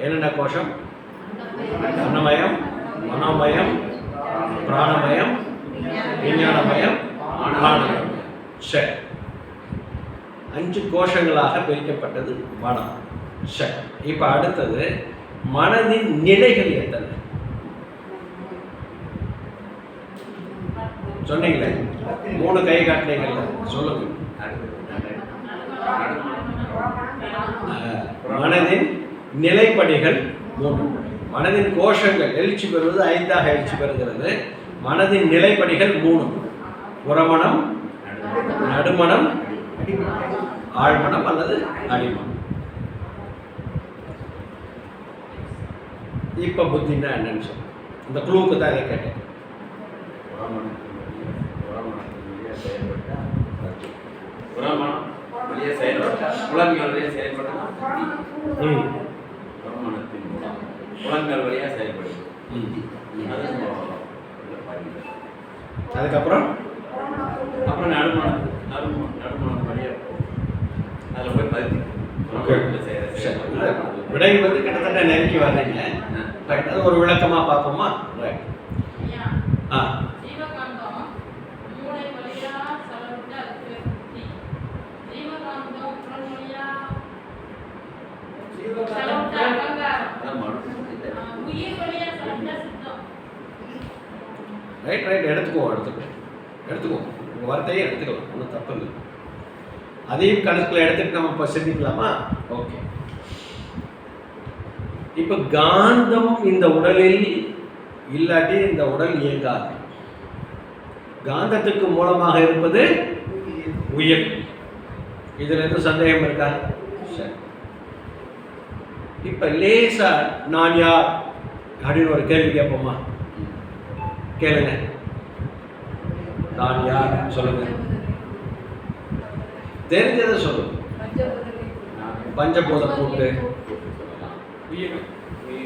என்னென்ன கோஷம்? அன்னமயம், மனோமயம், பிராணமயம், விஞ்ஞானமயம், ஆனந்தமயம். சரி, 5 கோஷங்களாக பிரிக்கப்பட்டது மனம். சரி, இப்போ அடுத்தது மனதின் நிலைகள் எத்தனை சொன்னீங்களே? 3 கை காட்டினீங்கல்ல, சொல்லுங்க. மனதின் நிலைப்படிகள் 3. மனதின் கோஷங்கள் எழுச்சி பெறுவது 5ஆக எழுச்சி பெறுகிறது. மனதின் நிலைப்படிகள் 3: புறமனம், நடுமனம், ஆழ்மனம் அல்லது அடிமனம். இப்ப புத்தின்னா என்னன்னு சொல்லுங்க. இந்த குழுவுக்கு தான் இதை கேட்டேன். புலன்கள் வழியா செயல்படுறது பிரம்மணத்தின் மூலம் புலன்கள் வழியா செயல்படுது. அதுக்கப்புறம் அப்புறம் நடுமணம் வழியா அதில் போய் பதிவு விடை வந்து கிட்டத்தட்ட நெருக்கி வர்றீங்க. அது ஒரு விளக்கமா பார்ப்போமா? ரைட் ரைட் எடுத்துக்கோ உங்கள் வார்த்தையே எடுத்துக்கலாம், ஒன்றும் தப்பு இல்லை. அதையும் கணக்கில் எடுத்துட்டு நம்ம இப்போ சிந்திக்கலாமா? ஓகே. இப்போ காந்தம் இந்த உடலில் இல்லாட்டி இந்த உடல் இயங்காது. காந்தத்துக்கு மூலமாக இருப்பது உயிர். இதில் எதுவும் சந்தேகம் இருக்கா? சரி, இப்போ லேசா நான் யார் அப்படின்னு ஒரு கேள்வி கேட்போமா? கேளுங்க. நான் யார் சொல்லுங்க. தெரிஞ்சதை சொல்லுங்க. பஞ்சபூத கூட்டு,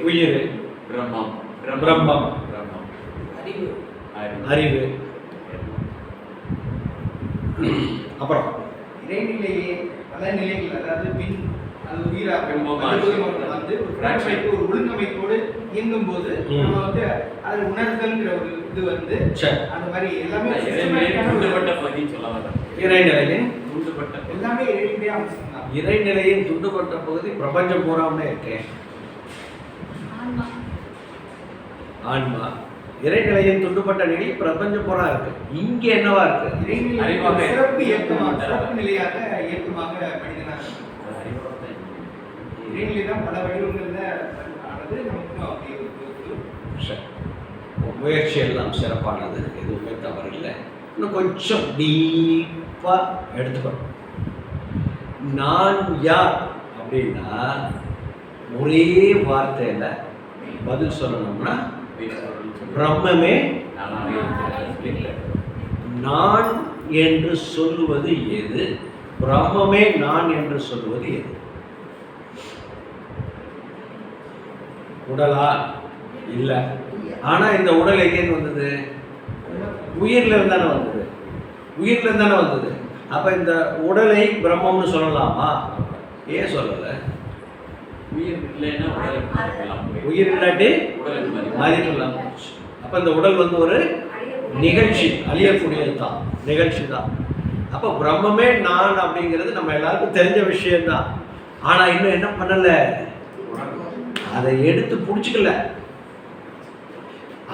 உயிர், பிரம்மம், அறிவு, அப்புறம் இறைநிலையே பல நிலைகள், அதாவது பின் அது உயிராக வந்து ஒரு ஒழுங்கமைப்போடு இயங்கும் போது நம்ம வந்து அது உணர்தல்ங்கிற ஒரு இது வந்து அந்த மாதிரி எல்லாமே இறைநிலையின் எல்லாமே இறைநிலையே அம்சம் தான். இறைநிலையின் துண்டுபட்ட பகுதி பிரபஞ்சம் பூராமே இருக்கேன். ஆன்மா இறைநிலையின் துண்டுபட்ட நிலை பிரபஞ்சம் பூரா இருக்கு. இங்க என்னவா இருக்கு? இறைநிலை சிறப்பு இயக்கமாக, சிறப்பு நிலையாக இயக்கமாக மனிதனாக இறைநிலை தான் பல வடிவங்கள்ல ஆனது. நமக்கு அப்படி முயற்சி எல்லாம் சிறப்பானது, எதுவுமே தவறில்லை. இன்னும் கொஞ்சம் டீப்பா எடுத்துக்கணும். நான் யார் அப்படின்னா ஒரே வார்த்தையில பதில் சொல்லணும்னா பிரம்மமே நான் என்று சொல்லுவது எது? பிரம்மமே நான் என்று சொல்லுவது எது? உடலா? இல்ல. ஆனா இந்த உடல் எங்கேருந்து வந்தது? உயிர்ல இருந்தானே வந்தது. உயிர்ல இருந்தானே வந்தது. அப்ப இந்த உடலை பிரம்மம்னு சொல்லலாமா? ஏன் சொல்லல? உயிர் இல்லாட்டி மதிக்கலாம். அப்ப இந்த உடல் வந்து ஒரு நிகழ்ச்சி, அழியக்கூடியது தான், நிகழ்ச்சி தான். அப்போ பிரம்மமே நான் அப்படிங்கிறது நம்ம எல்லாருக்கும் தெரிஞ்ச விஷயம்தான். ஆனால் இன்னும் என்ன பண்ணலை, அதை எடுத்து பிடிச்சிக்கல.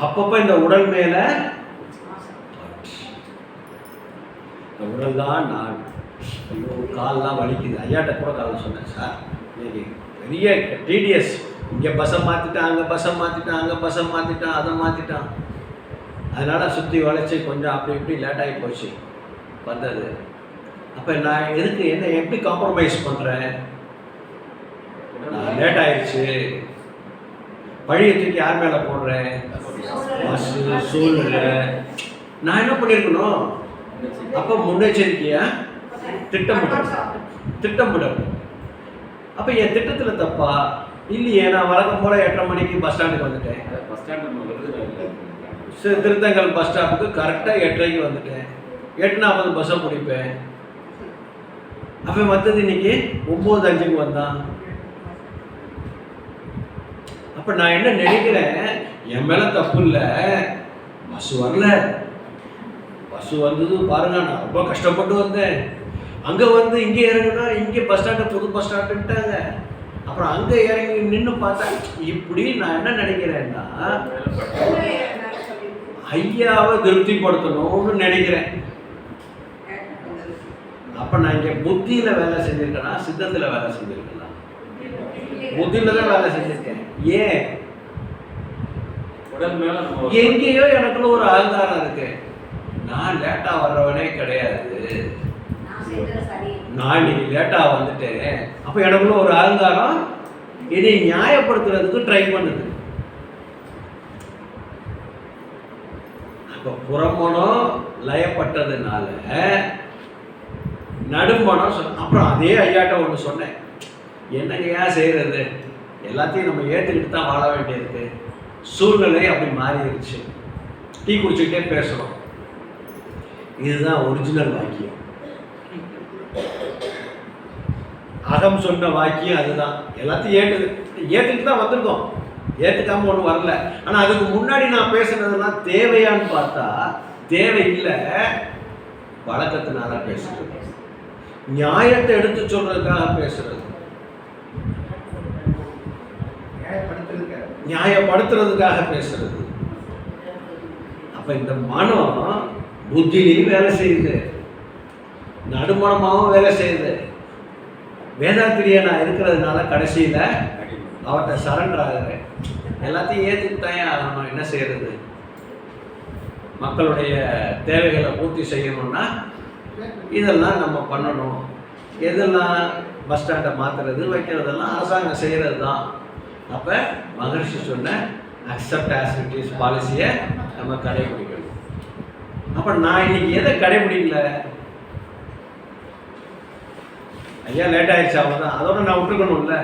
அப்பப்போ இந்த உடல் மேல இந்த உடல் தான் நான். ஐயோ கால்லாம் வலிக்குது. ஐயாட்ட கூட காலைல சொன்னேன், சார் இன்னைக்கு பெரிய டிடிஎஸ், இங்கே பஸ்ஸை மாற்றிட்டான், அங்கே பஸ்ஸை மாற்றிட்டான், அங்கே பஸ்ஸை மாற்றிட்டான், அதை மாற்றிட்டான். அதனால் சுற்றி வளைச்சி கொஞ்சம் அப்படி இப்படி லேட்டாகி போச்சு வந்தது. அப்போ நான் எதுக்கு என்ன எப்படி காம்ப்ரமைஸ் பண்ணுறேன்? நான் லேட் ஆயிடுச்சு, பழைய தூக்கி யார் மேலே போடுறேன்? பஸ்ஸு, சூழ்நிலை. நான் என்ன பண்ணியிருக்கணும்? அப்போ முன்னெச்சரிக்கையா திட்டமிடணும். அப்போ என் திட்டத்தில் தப்பா இல்லையே? நான் வழக்கம் போல் 8:30 மணிக்கு பஸ் ஸ்டாண்டுக்கு வந்துட்டேன். திருத்தங்கல் பஸ் ஸ்டாப்புக்கு கரெக்டாக 8:30க்கு வந்துட்டேன். 8:40 பஸ்ஸை பிடிப்பேன். அப்போ மற்றது இன்னைக்கு 9:05க்கு வந்தான். அப்போ நான் என்ன நினைக்கிறேன், என் மேலே தப்பு இல்லை, பஸ் வரல, பஸ் வந்தது பாருங்க, நான் ரொம்ப கஷ்டப்பட்டு வந்தேன். அங்கே வந்து இங்கே இறங்குனா இங்கே பஸ் ஸ்டாண்டு புது பஸ் ஸ்டாண்டுன்ட்டாங்க. அப்புறம் அங்கே இறங்கி நின்று பார்த்தா இப்படி. நான் என்ன நினைக்கிறேன்னா, ஐயாவை திருப்திப்படுத்தணும்னு நினைக்கிறேன். அப்போ நான் இங்கே புத்தியில் வேலை செஞ்சுருக்கேனா சித்தத்தில் வேலை செஞ்சுருக்கேனா? புத்தியில் தான் வேலை செஞ்சுருக்கேன். ஏன்? எங்கேயோ எனக்குள்ள ஒரு அகங்காரம் இருக்கு. நான் லேட்டா வர்றவனே கிடையாது, நான் இன்னைக்கு லேட்டா வந்துட்டேன். அப்ப எனக்குள்ள ஒரு அகங்காரம் இதை நியாயப்படுத்துறதுக்கு ட்ரை பண்ணுது. அப்ப புறமனம் லயப்பட்டதுனால நடுமனம் அப்புறம் அதே ஐயாட்ட ஒன்று சொன்னேன், என்னங்க ஏன் செய்யறது, எல்லாத்தையும் நம்ம ஏற்றுக்கிட்டு தான் வாழ வேண்டியிருக்கு. சூழ்நிலை அப்படி மாறிடுச்சு. டீ குடிச்சுக்கிட்டே பேசுகிறோம். இதுதான் ஒரிஜினல் வாக்கியம். அகம் சொன்ன வாக்கியம் அதுதான். எல்லாத்தையும் ஏற்றுக்கிட்டு தான் வந்திருக்கோம், ஏற்றுக்காம ஒன்றும் வரல. ஆனால் அதுக்கு முன்னாடி நான் பேசுனதெல்லாம் தேவையான்னு பார்த்தா தேவை இல்லை, வழக்கத்தினால பேசுறது, நியாயத்தை எடுத்து சொல்றதுக்காக பேசுறது, நியாயப்படுத்துறதுக்காக பேசுறது. அப்ப இந்த மனம் புத்திலையும் வேலை செய்யுது, நடுமணமாகவும் வேலை செய்யுது. வேதாத்திரியா நான் இருக்கிறதுனால கடைசியில அவர்கிட்ட சரண்டர் ஆகுறேன். எல்லாத்தையும் ஏற்றுக்கிட்டாயே ஆகணும். என்ன செய்யறது? மக்களுடைய தேவைகளை பூர்த்தி செய்யணும்னா இதெல்லாம் நம்ம பண்ணணும். எதெல்லாம் பஸ் ஸ்டாண்டை மாற்றுறது வைக்கிறதெல்லாம் அரசாங்கம் செய்கிறது தான். அப்போ மகர்ஷி சொன்ன அக்செப்ட் ஆஸ் இட் இஸ் பாலிசியை நம்ம கடைபிடிக்கணும். அப்போ நான் இன்னைக்கு எதை கடைபிடிக்கல? ஐயா லேட் ஆயிடுச்சு அவ்வளோதான், அதோட நான் விட்டுருக்கணும்ல.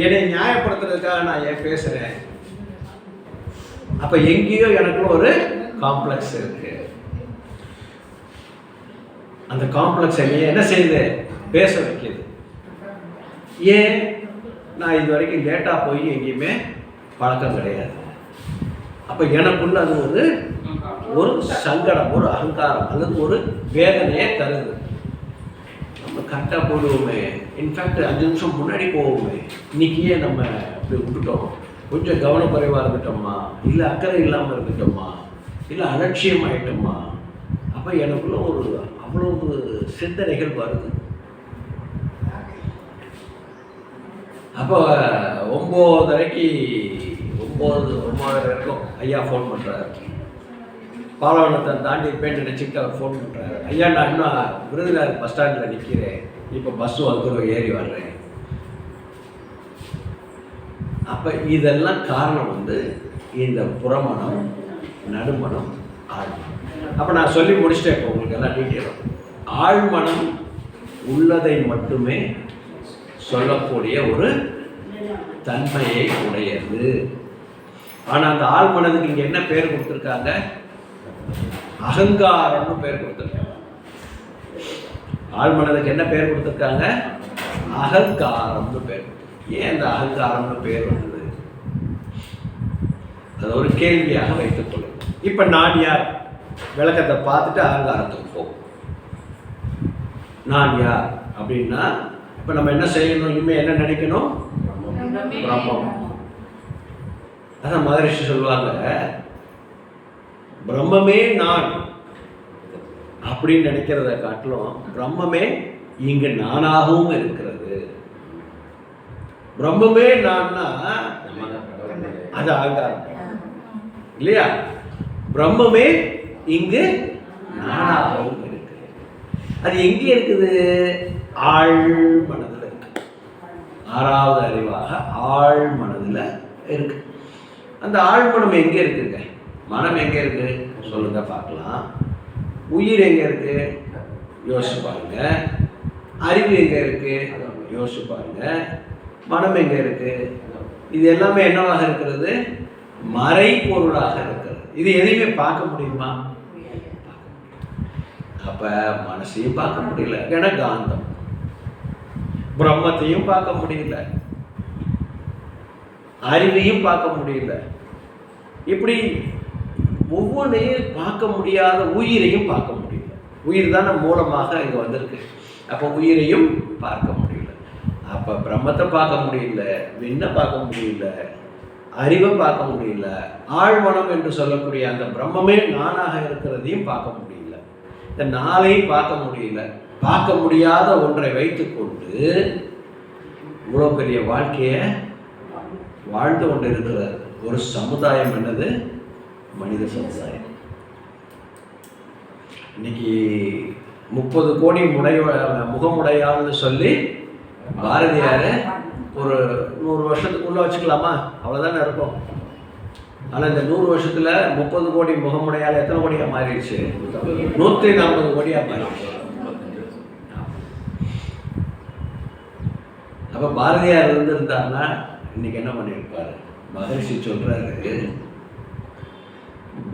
என்னை நியாயப்படுத்துறதுக்காக நான் ஏன் பேசுகிறேன்? அப்போ எங்கேயோ எனக்குள்ள ஒரு காம்ப்ளெக்ஸ் இருக்கு. அந்த காம்ப்ளெக்ஸ் என்ன செய்யுது? பேச வைக்கிது. ஏன்? நான் இது வரைக்கும் லேட்டாக போய் எங்கேயுமே பழக்கம் கிடையாது. அப்போ எனக்குள்ள அது ஒரு சங்கடம், ஒரு அகங்காரம் அல்லது ஒரு வேதனையே தருது. நம்ம கரெக்டாக போடுவோமே, இன்ஃபேக்ட் 5 நிமிஷம் முன்னாடி போவோமே, இன்னைக்கு ஏன் நம்ம இப்படி விட்டுட்டோம்? கொஞ்சம் கவனக்குறைவாக இருந்துட்டோமா, இல்லை அக்கறை இல்லாமல் இருந்துட்டோமா, இல்லை அலட்சியம் ஆகிட்டோமா? அப்போ எனக்குள்ள ஒரு அவ்வளவு சிந்தனைகள் வருது. அப்போ 9:30க்கு 9:30 இருக்கும் ஐயா ஃபோன் பண்ணுறாரு. பாலவனத்தை தாண்டி போய் நினச்சிக்கிட்டு அவர் ஃபோன் பண்ணுறாரு. ஐயா நான் இன்னும் விருதுநகர் பஸ் ஸ்டாண்டில் நிற்கிறேன், இப்போ பஸ்ஸு வந்துடும், ஏறி வர்றேன். அப்போ இதெல்லாம் காரணம் இந்த புறமணம், நடுமணம், ஆழ்மனம். அப்போ நான் சொல்லி முடிச்சிட்டேன். இப்போ உங்களுக்கு எல்லாம் டீட்டெயிலும். ஆழ்மனம் உள்ளதை மட்டுமே சொல்லக்கூடிய ஒரு தன்மையை உடையது. ஆனால் அந்த ஆழ்மனதுக்கு இங்கே என்ன பேர் கொடுத்துருக்காங்க? அகங்காரம்னு பேர் கொடுத்துருக்காங்க. ஆழ்மனதுக்கு என்ன பேர் கொடுத்துருக்காங்க? அகங்காரம்னு பேர். ஏன் அந்த அகங்காரம்னு பேர் வந்தது? அது ஒரு கேள்வியாக வைத்துக் கொள்ளும். இப்போ நான் யார்? விளக்கத்தை பார்த்துட்டு அகங்காரத்துக்கு போகும். நான் யார் அப்படின்னா இப்போ நம்ம என்ன செய்யணும்? இனிமேல் என்ன நினைக்கணும்? பிரம்மம். அதான் மகரிஷி சொல்லுவாங்க, பிரம்மமே நான் அப்படின்னு நினைக்கிறத காட்டிலும் பிரம்மமே இங்கு நானாகவும் இருக்கிறது. பிரம்மமே நான்னா அது அகங்காரம் இல்லையா? பிரம்மமே இங்கு நானாகவும் இருக்கிறது. அது எங்கே இருக்குது? ஆழ் மனதில் இருக்கு. 6வது அறிவாக ஆழ் மனதில் இருக்கு. அந்த ஆழ்மனம் எங்கே இருக்குங்க? மனம் எங்கே இருக்கு சொல்லுங்க பார்க்கலாம். உயிர் எங்கே இருக்கு? யோசிச்சு பாருங்க. அறிவு எங்கே இருக்கு? யோசிச்சு பாருங்க. மனம் எங்கே இருக்கு? இது எல்லாமே என்னவாக இருக்கிறது? மறை பொருளாக இருக்கிறது. இது எதையுமே பார்க்க முடியுமா? அப்ப மனசையும் பார்க்க முடியல, ஏன்னா காந்தம். பிரம்மத்தையும் பார்க்க முடியல, அறிவையும் பார்க்க முடியல. இப்படி ஒவ்வொன்றையும் பார்க்க முடியாத உயிரையும் பார்க்க முடியல. உயிர் தானே மூலமாக இங்கே வந்திருக்கு. அப்போ உயிரையும் பார்க்க முடியல. அப்போ பிரம்மத்தை பார்க்க முடியல, விண்ணை பார்க்க முடியல, அறிவை பார்க்க முடியல, ஆழ்மனம் என்று சொல்லக்கூடிய அந்த பிரம்மமே நானாக இருக்கிறதையும் பார்க்க முடியல. இந்த நாளையும் பார்க்க முடியல. பார்க்க முடியாத ஒன்றை வைத்துக்கொண்டு இவ்வளோ பெரிய வாழ்க்கையை வாழ்ந்து கொண்டு இருக்கிற ஒரு சமுதாயம் என்னது? மனித சமுதாயம். இன்னைக்கு 30 கோடி முகமுடையாள்னு சொல்லி பாரதியார் ஒரு 100 வருஷத்துக்குள்ள வச்சுக்கலாமா? அவ்வளோதானே இருக்கும். ஆனால் இந்த 100 வருஷத்துல 30 கோடி முகமுடையால் எத்தனை கோடியாக மாறிடுச்சு? 140 கோடியாக மாறிடுச்சு. அப்போ பாரதியார் இருந்திருந்தாருன்னா இன்னைக்கு என்ன பண்ணியிருப்பாரு? மகரிஷி சொல்றாரு,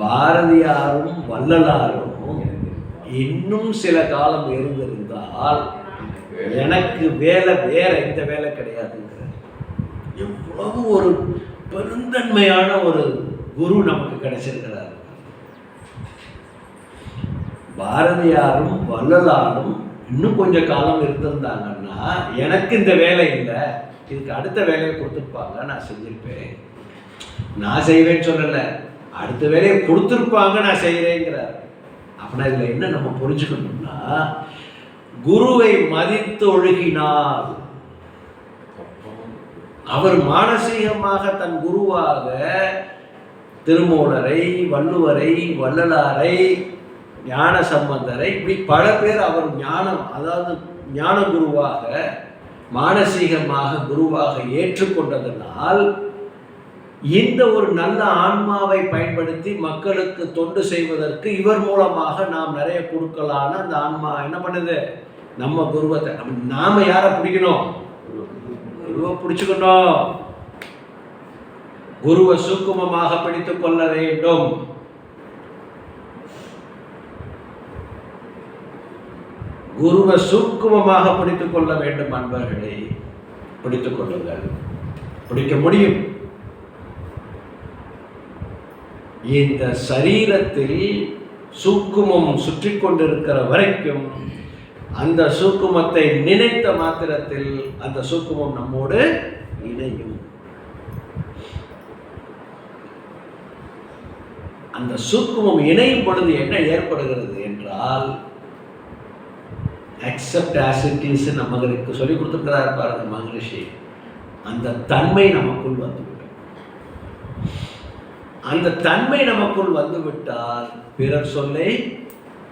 பாரதியாரும் வள்ளலாரும் இன்னும் சில காலம் இருந்திருந்தால் எனக்கு வேலை வேற எந்த வேலை கிடையாதுங்கிற. எவ்வளவு ஒரு பெருந்தன்மையான ஒரு குரு நமக்கு கிடைச்சிருக்கிறார். பாரதியாரும் வள்ளலாரும் இன்னும் கொஞ்சம் காலம் இருந்திருந்தாங்கன்னா எனக்கு இந்த வேலை இல்லை, இதுக்கு அடுத்த வேலையை கொடுத்துருப்பாங்க, நான் செஞ்சிருப்பேன். நான் செய்வேன்னு சொல்லல, அடுத்த வேலையை கொடுத்துருப்பாங்க, நான் செய்கிறேங்கிறார். அப்படின்னா இதில் என்ன நம்ம புரிஞ்சுக்கணும்னா, குருவை மதித்து ஒழுகினால் அவர் மானசீகமாக தன் குருவாக திருமூலரை, வள்ளுவரை, வள்ளலாரை, ஞான சம்பந்தரை, இப்படி பல பேர் அவர் ஞானம், அதாவது ஞான குருவாக மானசீகமாக குருவாக ஏற்றுக்கொண்டதனால் இந்த ஒரு நல்ல ஆன்மாவை பயன்படுத்தி மக்களுக்கு தொண்டு செய்வதற்கு இவர் மூலமாக நாம் நிறைய கொடுக்கலான்னு அந்த ஆன்மா என்ன பண்ணுது? நம்ம குருவத்தை நாம யாரை பிடிக்கணும்? குருவை பிடிச்சுக்கணும். குருவை சூக்குமமாக பிடித்துக் கொள்ள வேண்டும். குருவை சூக்குமமாக பிடித்துக் கொள்ள வேண்டும். அன்பர்களை பிடித்துக் கொள்ளுங்கள். பிடிக்க முடியும். இந்த சரீரத்தில் சூக்குமம் சுற்றி கொண்டிருக்கிற வரைக்கும் அந்த சூக்குமத்தை நினைத்த மாத்திரத்தில் அந்த சூக்குமம் நம்மோடு இணையும். அந்த சூக்குமம் இணையும் பொழுது என்ன ஏற்படுகிறது என்றால், அக்செப்ட் ஆஸ் இட் இஸ் நமக்கு சொல்லிக் கொடுத்துருக்கிறார் பாருங்க மகரிஷி. அந்த தன்மை நமக்குள் வந்துவிடும். அந்த தன்மை நமக்குள் வந்துவிட்டால் பிறர் சொல்லை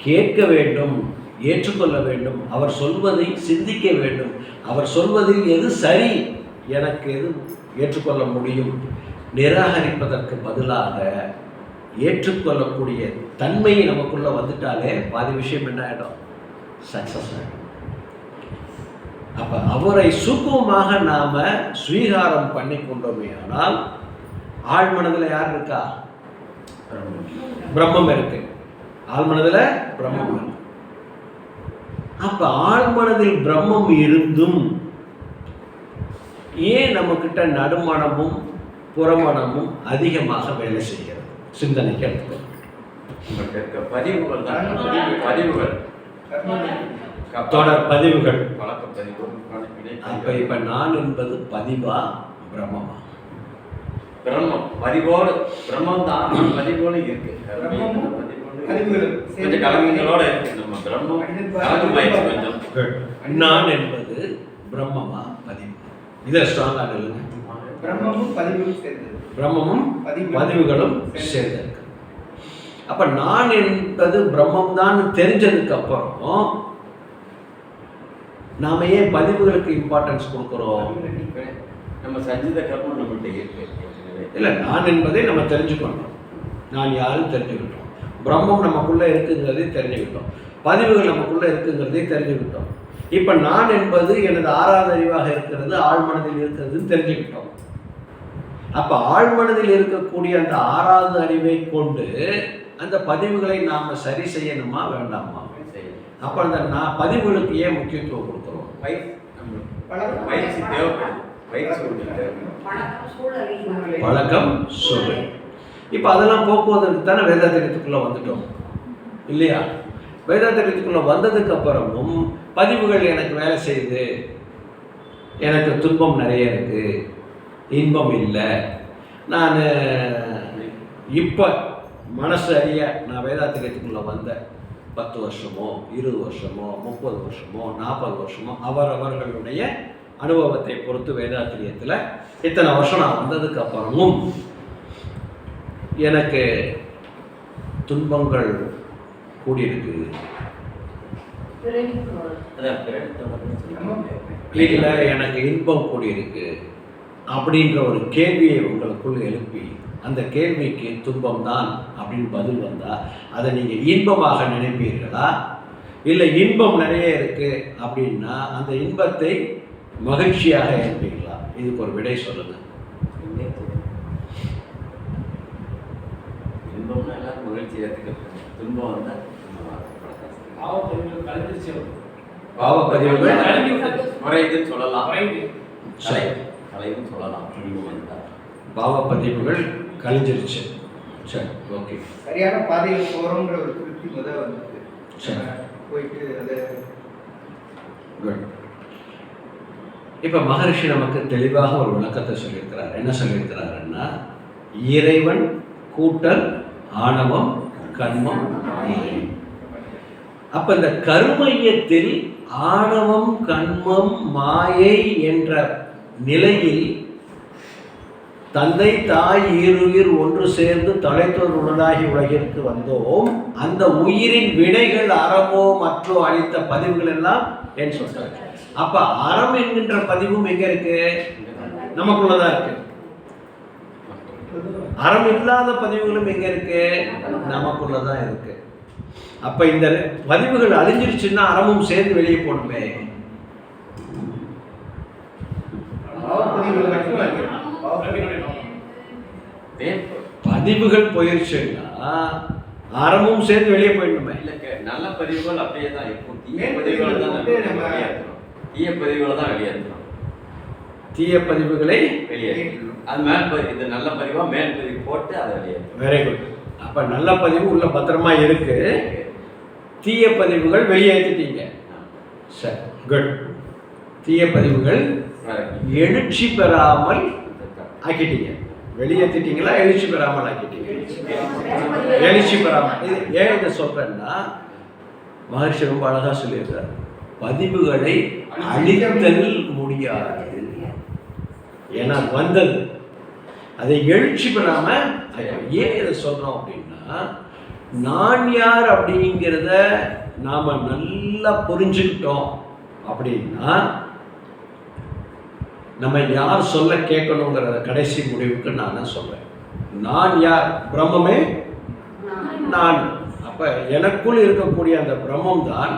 கேட்க வேண்டும், ஏற்றுக்கொள்ள வேண்டும், அவர் சொல்வதை சிந்திக்க வேண்டும். அவர் சொல்வதில் எது சரி, எனக்கு எது ஏற்றுக்கொள்ள முடியும், நிராகரிப்பதற்கு பதிலாக ஏற்றுக்கொள்ளக்கூடிய தன்மை நமக்குள்ள வந்துட்டாலே பாதி விஷயம் என்ன ஆகிடும்? சக்சஸ் ஆகிடும். அப்ப அவரை சூக்குமமாக நாம ஸ்வீகாரம் பண்ணி கொண்டோமே ஆனால் ஆழ்மனதில் யார் இருக்கா? பிரம்மம் இருக்கு. ஆழ்மனதில் பிரம்மம் இருக்கு. அப்ப ஆழ்மனதில் பிரம்மம் இருந்தும் ஏன் நம்ம கிட்ட நடுமனமும் புறமனமும் அதிகமாக வேலை செய்கிறது? சிந்தனைக்கு எடுத்துக்கணும். உங்கள்கிட்ட இருக்க பதிவுகள் தான் பதிவுகள் தொடர் பதிவுகள். பழக்க பதிவு. அப்ப இப்ப நான் என்பது பதிவா பிரம்மமா? பிரம்மம் பதிவோடு பிரம்மம் தான் பதிவோடு இருக்கு. கொஞ்சம் கலங்கங்களோட இருக்கு நம்ம பிரம்மம் கலங்கமாயிடுச்சு கொஞ்சம். நான் என்பது பிரம்மமா பதிவு? இதை ஸ்ட்ராங்கா இல்லைங்க. பிரம்மமும் பதிவுகளும் சேர்ந்தது. பிரம்மமும் பதிவுகளும் சேர்ந்திருக்கு. அப்ப நான் என்பது பிரம்மம் தான் தெரிஞ்சதுக்கு அப்புறம் நாம ஏன் பதிவுகளுக்கு இம்பார்ட்டன்ஸ் கொடுக்கிறோம்? நம்ம சஞ்சித கர்மம் நம்மகிட்ட இருக்கு. இல்ல, நான் என்பதை நம்ம தெரிஞ்சுக்கணும். நான் யாரும் தெரிஞ்சுக்கிட்டோம். பிரம்மம் நமக்குள்ள இருக்குங்கிறதை தெரிஞ்சுக்கிட்டோம். பதிவுகள் நமக்குள்ள இருக்குங்கிறதை தெரிஞ்சுக்கிட்டோம். இப்ப நான் என்பது எனது ஆறாவது அறிவாக இருக்கிறது, ஆழ்மனதில் இருக்கிறதுன்னு தெரிஞ்சுக்கிட்டோம். அப்ப ஆழ்மனதில் இருக்கக்கூடிய அந்த ஆறாவது அறிவை கொண்டு அந்த பதிவுகளை நாம சரி செய்யணுமா வேண்டாமா? அப்ப அந்த பதிவுகளுக்கு ஏன் முக்கியத்துவம் கொடுக்கிறோம்? பயிற்சி தேவைப்படுது. பழக்கம் சூழல். இப்ப அதெல்லாம் போக்குவதற்கு தானே வேதாத்திரியத்துக்குள்ள வந்துட்டோம் இல்லையா? வேதாத்திரியத்துக்குள்ள வந்ததுக்கு அப்புறமும் பதிவுகள் எனக்கு வேலை செய்யுது, எனக்கு துன்பம் நிறைய இருக்கு, இன்பம் இல்லை, நான் இப்போ மனசு அறிய நான் வேதாத்திரியத்துக்குள்ள வந்தேன் 10 வருஷமோ 20 வருஷமோ 30 வருஷமோ 40 வருஷமோ அவரவர்களுடைய அனுபவத்தை பொறுத்து வேதாத்திரியத்தில் இத்தனை வருஷம் நான் வந்ததுக்கு அப்புறமும் எனக்கு துன்பங்கள் கூடியிருக்கு, இல்லை எனக்கு இன்பம் கூடியிருக்கு அப்படின்ற ஒரு கேள்வியை உங்களுக்குள் எழுப்பி அந்த கேள்விக்கு துன்பம் தான் அப்படின்னு பதில் வந்தால் அதை நீங்கள் இன்பமாக நினைப்பீர்களா? இல்லை இன்பம் நிறைய இருக்கு அப்படின்னா அந்த இன்பத்தை மகிழ்ச்சியாக இருப்பீங்களா? இதுக்கு ஒரு விடை சொல்லுங்க. இன்பம்னா எல்லாரும் மகிழ்ச்சி ஏற்றுக்கிறது, துன்பம் வந்தால் பாவப்பதிவுகள் குறையுதுன்னு சொல்லலாம், கலைன்னு சொல்லலாம். துன்பம் வந்தால் பாவப்பதிவுகள் கழிஞ்சிருச்சு. சரி, ஓகே. சரியான பாதையில் போகிறோங்கிற ஒரு திருப்தி முதல் வந்து சரி போயிட்டு அதை குட். இப்போ மகரிஷி நமக்கு தெளிவாக ஒரு விளக்கத்தை சொல்லியிருக்கிறார். என்ன சொல்லியிருக்கிறாருன்னா, இறைவன் கூட்டல் ஆணவம் கர்மம் மாயை. அப்ப இந்த கருமையத்தில் ஆணவம் கர்மம் மாயை என்ற நிலையில் தந்தை தாய் ஈருயிர் ஒன்று சேர்ந்து தலைத்தோர் உடலாகி உலகிற்கு வந்தோம். அந்த உயிரின் வினைகள் அறமோ மற்றோ அளித்த பதிவுகள் எல்லாம் ஏன் சொல்றாங்க. அப்ப அறம் என்கின்ற பதிவும் எங்க இருக்கு? நமக்குள்ளதான் இருக்கு. அறம் இல்லாத பதிவுகளும் எங்க இருக்கு? நமக்குள்ளதான் இருக்கு. அப்ப இந்த பதிவுகள் அழிஞ்சிருச்சுன்னா அறமும் சேர்ந்து வெளியே போகணுமே. பதிவுகள் போயிருச்சுன்னா அறமும் சேர்ந்து வெளியே போயிடணுமே. நல்ல பதிவுகள் அப்படியே தான் இருக்கும். தீய பதிவுகளை தான் வெளியேற்றணும். தீய பதிவுகளை தான் வெளியேற்றணும். தீய பதிவுகளை வெளியேற்றணும். அது மேல் இது நல்ல பதிவா மேல் பதிவு போட்டு அதை வெளியேற்றணும். Very good. அப்ப நல்ல பதிவு உள்ள பத்திரமா இருக்கு, தீய பதிவுகள் வெளியேற்றிட்டீங்க. சரி, குட். தீய பதிவுகள் எழுச்சி பெறாமல் ஆக்கிட்டீங்க. வெளியேற்றிட்டீங்களா? எழுச்சி பெறாமல் ஆக்கிட்டீங்க. எழுச்சி பெறாமல். இது ஏன் இதை சொல்றேன்னா, மகர்ஷி ரொம்ப அழகா சொல்லியிருக்காரு, பதிவுகளை அழித்தல் முடியாது. ஏன்னா வந்தது அதை எழுச்சி பெறாம. ஏன் இதை சொல்றோம் அப்படின்னா, நான் யார் அப்படிங்கிறத நாம நல்லா புரிஞ்சுக்கிட்டோம் அப்படின்னா நம்ம யார் சொல்ல கேட்கணுங்கிறத கடைசி முடிவுக்கு நான் சொல்றேன். நான் யார்? பிரம்மமே நான். அப்ப எனக்குள் இருக்கக்கூடிய அந்த பிரம்மம் தான்,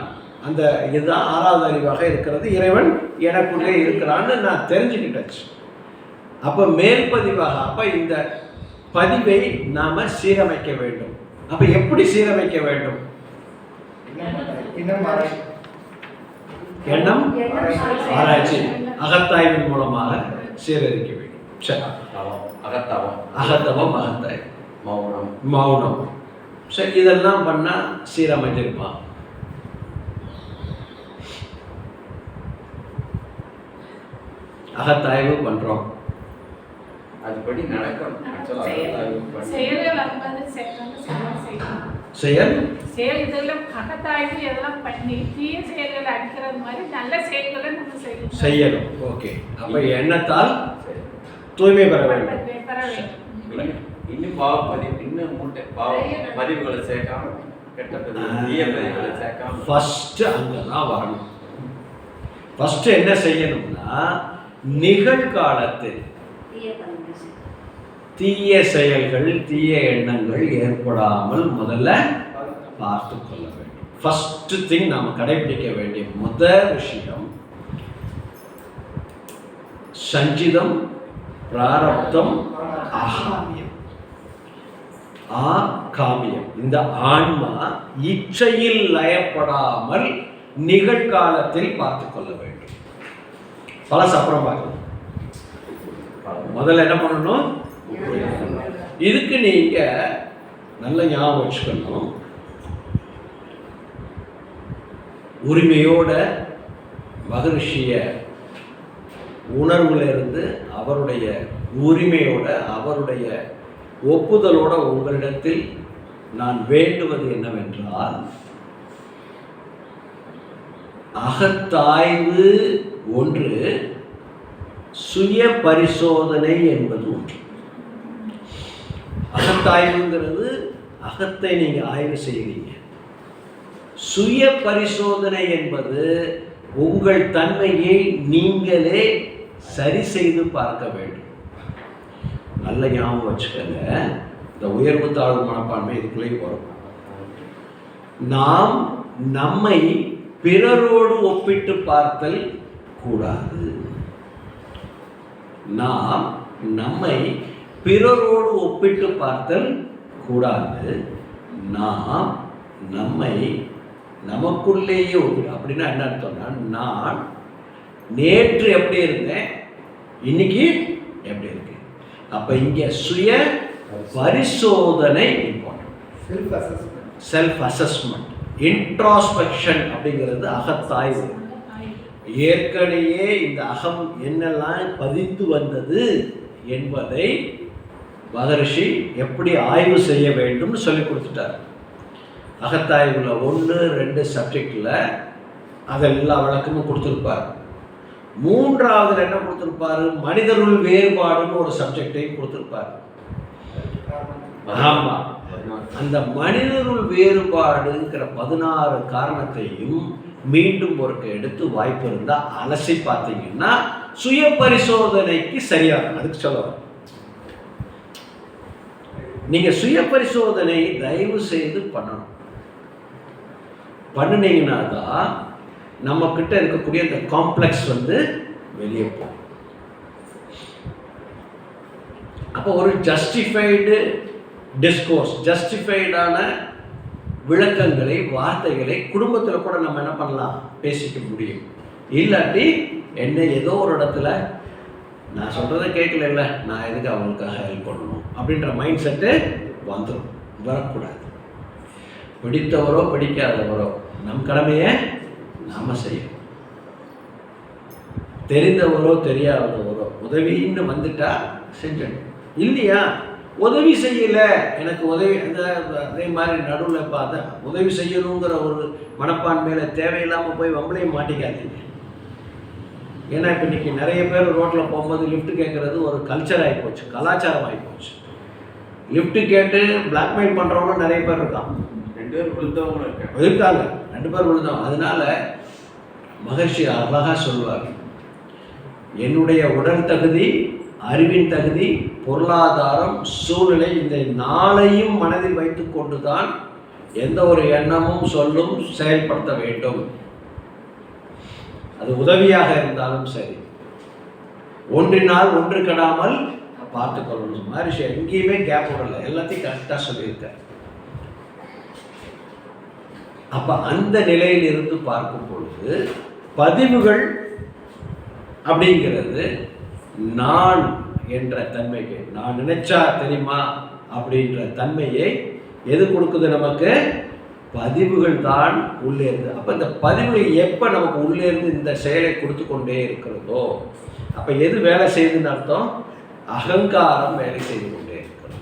அந்த இதுதான் ஆறாவது அறிவாக இருக்கிறது. இறைவன் எனக்குள்ளே இருக்கிறான்னு நான் தெரிஞ்சுக்கிட்டாச்சு. அப்ப மேல் பதிவாக அப்ப இந்த பதிவை நாம சீரமைக்க வேண்டும். அப்ப எப்படி சீரமைக்க வேண்டும்? எண்ணம் ஆராய்ச்சி அகத்தாய்வின் மூலமாக சீரழிக்க வேண்டும். சரி, அகத்தவம் அகத்தவம் அகத்தாய்வு மௌனம் மௌனம். சரி, இதெல்லாம் பண்ணா சீரமைஞ்சிருப்பான். அகத்தாய்வு பண்றோம், அதுபடி நடக்கணும். செயல் இதெல்லாம் அகத்தாய்வு எல்லாம் பண்ணி தீய செயல்களை அடிக்கிறது மாதிரி நல்ல செயல்களை நம்ம செய்யணும். ஓகே, அப்ப எண்ணத்தால் தூய்மை பெற வேண்டும். இன்னும் பதிவுகளை சேர்க்காம, கெட்ட தீய பதிவுகளை சேர்க்காம ஃபர்ஸ்ட் அங்கதான் வரணும். ஃபர்ஸ்ட் என்ன செய்யணும்னா, நிகழ்காலத்தில் தீய செயல்கள் தீய எண்ணங்கள் ஏற்படாமல் முதல்ல பார்த்து கொள்ள வேண்டும். ஃபர்ஸ்ட் திங் நாம கடைபிடிக்க வேண்டிய முதல் விஷயம் சஞ்சிதம், பிராரப்தம், ஆகாமியம். ஆகாமியம், இந்த ஆன்மா இச்சையில் லயப்படாமல் நிகழ்காலத்தில் பார்த்து கொள்ள வேண்டும். பழசு அப்புறம் பார்க்கணும், முதல்ல என்ன பண்ணணும். இதுக்கு நீங்க நல்ல ஞாபகம் வச்சுக்கணும், உரிமையோட மகரிஷிய உணர்வுல இருந்து அவருடைய உரிமையோட அவருடைய ஒப்புதலோட உங்களிடத்தில் நான் வேண்டுவது என்னவென்றால், அகத்தாய்வு ஒன்று, சுய பரிசோதனை என்பது ஒன்று. அகத்தாய்வுங்கிறது அகத்தை நீங்க ஆய்வு செய்கிறீங்க. சுய பரிசோதனை என்பது உங்கள் தன்மையை நீங்களே சரி செய்து பார்க்க வேண்டும். நல்ல ஞாபகம் வச்சுக்கங்க, இந்த உயர்வு தாழ்வு மனப்பான்மை இதுக்குள்ளே வரும். நாம் நம்மை பிறரோடு ஒப்பிட்டு பார்த்தல் கூடாது. நாம் நம்மை பிறரோடு ஒப்பிட்டு பார்த்தல் கூடாது. நாம் நம்மை நமக்குள்ளேயே ஒப்பிடு. அப்படின்னா என்ன அர்த்தம்னா, நான் நேற்று எப்படி இருந்தேன், இன்னைக்கு எப்படி இருக்கு. அப்ப இங்க சுய பரிசோதனை இம்பார்ட்டன்ட். செல்ஃப் அசஸ்மெண்ட், இன்ட்ராஸ்பெக்ஷன் அப்படிங்கிறது அகத்தாய்வு. ஏற்கனவே இந்த அகம் என்னெல்லாம் பதிந்து வந்தது என்பதை மகரிஷி எப்படி ஆய்வு செய்ய வேண்டும் சொல்லி கொடுத்துட்டார். அகத்தாய்வுல 1, 2 சப்ஜெக்ட்ல அதெல்லாம் விளக்கமும் கொடுத்துருப்பார். 3வது என்ன கொடுத்துருப்பாரு, மனிதருள் வேறுபாடுன்னு ஒரு சப்ஜெக்டையும் கொடுத்துருப்பார். ஆமா, அந்த மனிதருள் வேறுபாடுங்கிற 16 காரணத்தையும் மீண்டும் ஒருக்க எடுத்து வாய்ப்பு இருந்தா அலசி பார்த்தீங்கன்னா சுய பரிசோதனைக்கு சரியாகும். அதுக்கு சொல்லுவாங்க, நீங்க சுய பரிசோதனை தயவு செய்து பண்ணணும். பண்ணினீங்கன்னா தான் நம்ம கிட்ட இருக்கக்கூடிய இந்த காம்ப்ளெக்ஸ் வெளியே போகும். அப்போ ஒரு ஜஸ்டிஃபைடு டிஸ்கோர்ஸ், ஜஸ்டிஃபைடான விளக்கங்களை, வார்த்தைகளை குடும்பத்தில் கூட நம்ம என்ன பண்ணலாம், பேசிக்க முடியும். இல்லாட்டி என்ன ஏதோ ஒரு இடத்துல நான் சொல்றதை கேட்கல, நான் எதுக்கு அவங்களுக்காக ஹெல்ப் பண்ணணும் அப்படின்ற மைண்ட் செட்டு வந்துடும். வரக்கூடாது. பிடித்தவரோ பிடிக்காதவரோ நம் கடமையை நாம செய்யணும். தெரிந்தவரோ தெரியாதவரோ உதவின்னு வந்துட்டா செஞ்சிடணும். இல்லையா, உதவி செய்யல, எனக்கு உதவி அதே மாதிரி நடுவில் பார்த்தா உதவி செய்யணுங்கிற ஒரு மனப்பான்மையில தேவையில்லாமல் போய் வம்பளையும் மாட்டிக்காதீங்க. ஏன்னா இப்போ இன்னைக்கு நிறைய பேர் ரோட்டில் போகும்போது லிஃப்ட் கேட்கறது ஒரு கல்ச்சர் ஆகிப்போச்சு, கலாச்சாரம் ஆகிப்போச்சு. லிஃப்ட் கேட்டு பிளாக்மெயில் பண்ணுறவங்க நிறைய பேர் இருக்காங்க. 2 பேர் விழுந்தவங்க இருக்காங்க, 2 பேர் விழுந்தவங்க. அதனால மகர்ஷி அழகாக சொல்வார், என்னுடைய உடல் தகுதி, அறிவின் தகுதி, பொருளாதாரம், சூழ்நிலை, இந்த 4ஐயும் மனதில் வைத்து கொண்டுதான் எந்த ஒரு எண்ணமும் சொல்லும் செயல்படுத்த வேண்டும். அது உதவியாக இருந்தாலும் சரி, ஒன்றினால் ஒன்று கெடாமல் பார்த்து கொள்ளணும். மகரிஷி எங்கேயுமே கேப் விடல, எல்லாத்தையும் கரெக்டாக சொல்லியிருக்கார். அப்ப அந்த நிலையில் இருந்து பார்க்கும் பொழுது பதிவுகள் அப்படிங்கிறது நான் என்ற தன்மைக்கு, நான் நினைச்சா தெரியுமா அப்படின்ற தன்மையை எது கொடுக்குது நமக்கு? பதிவுகள் தான் உள்ளே இருந்து. அப்போ இந்த பதிவுகள் எப்போ நமக்கு உள்ளே இருந்து இந்த செயலை கொடுத்து கொண்டே இருக்கிறதோ அப்போ எது வேலை செய்யுதுன்னு அர்த்தம்? அகங்காரம் வேலை செய்து கொண்டே இருக்கிறது.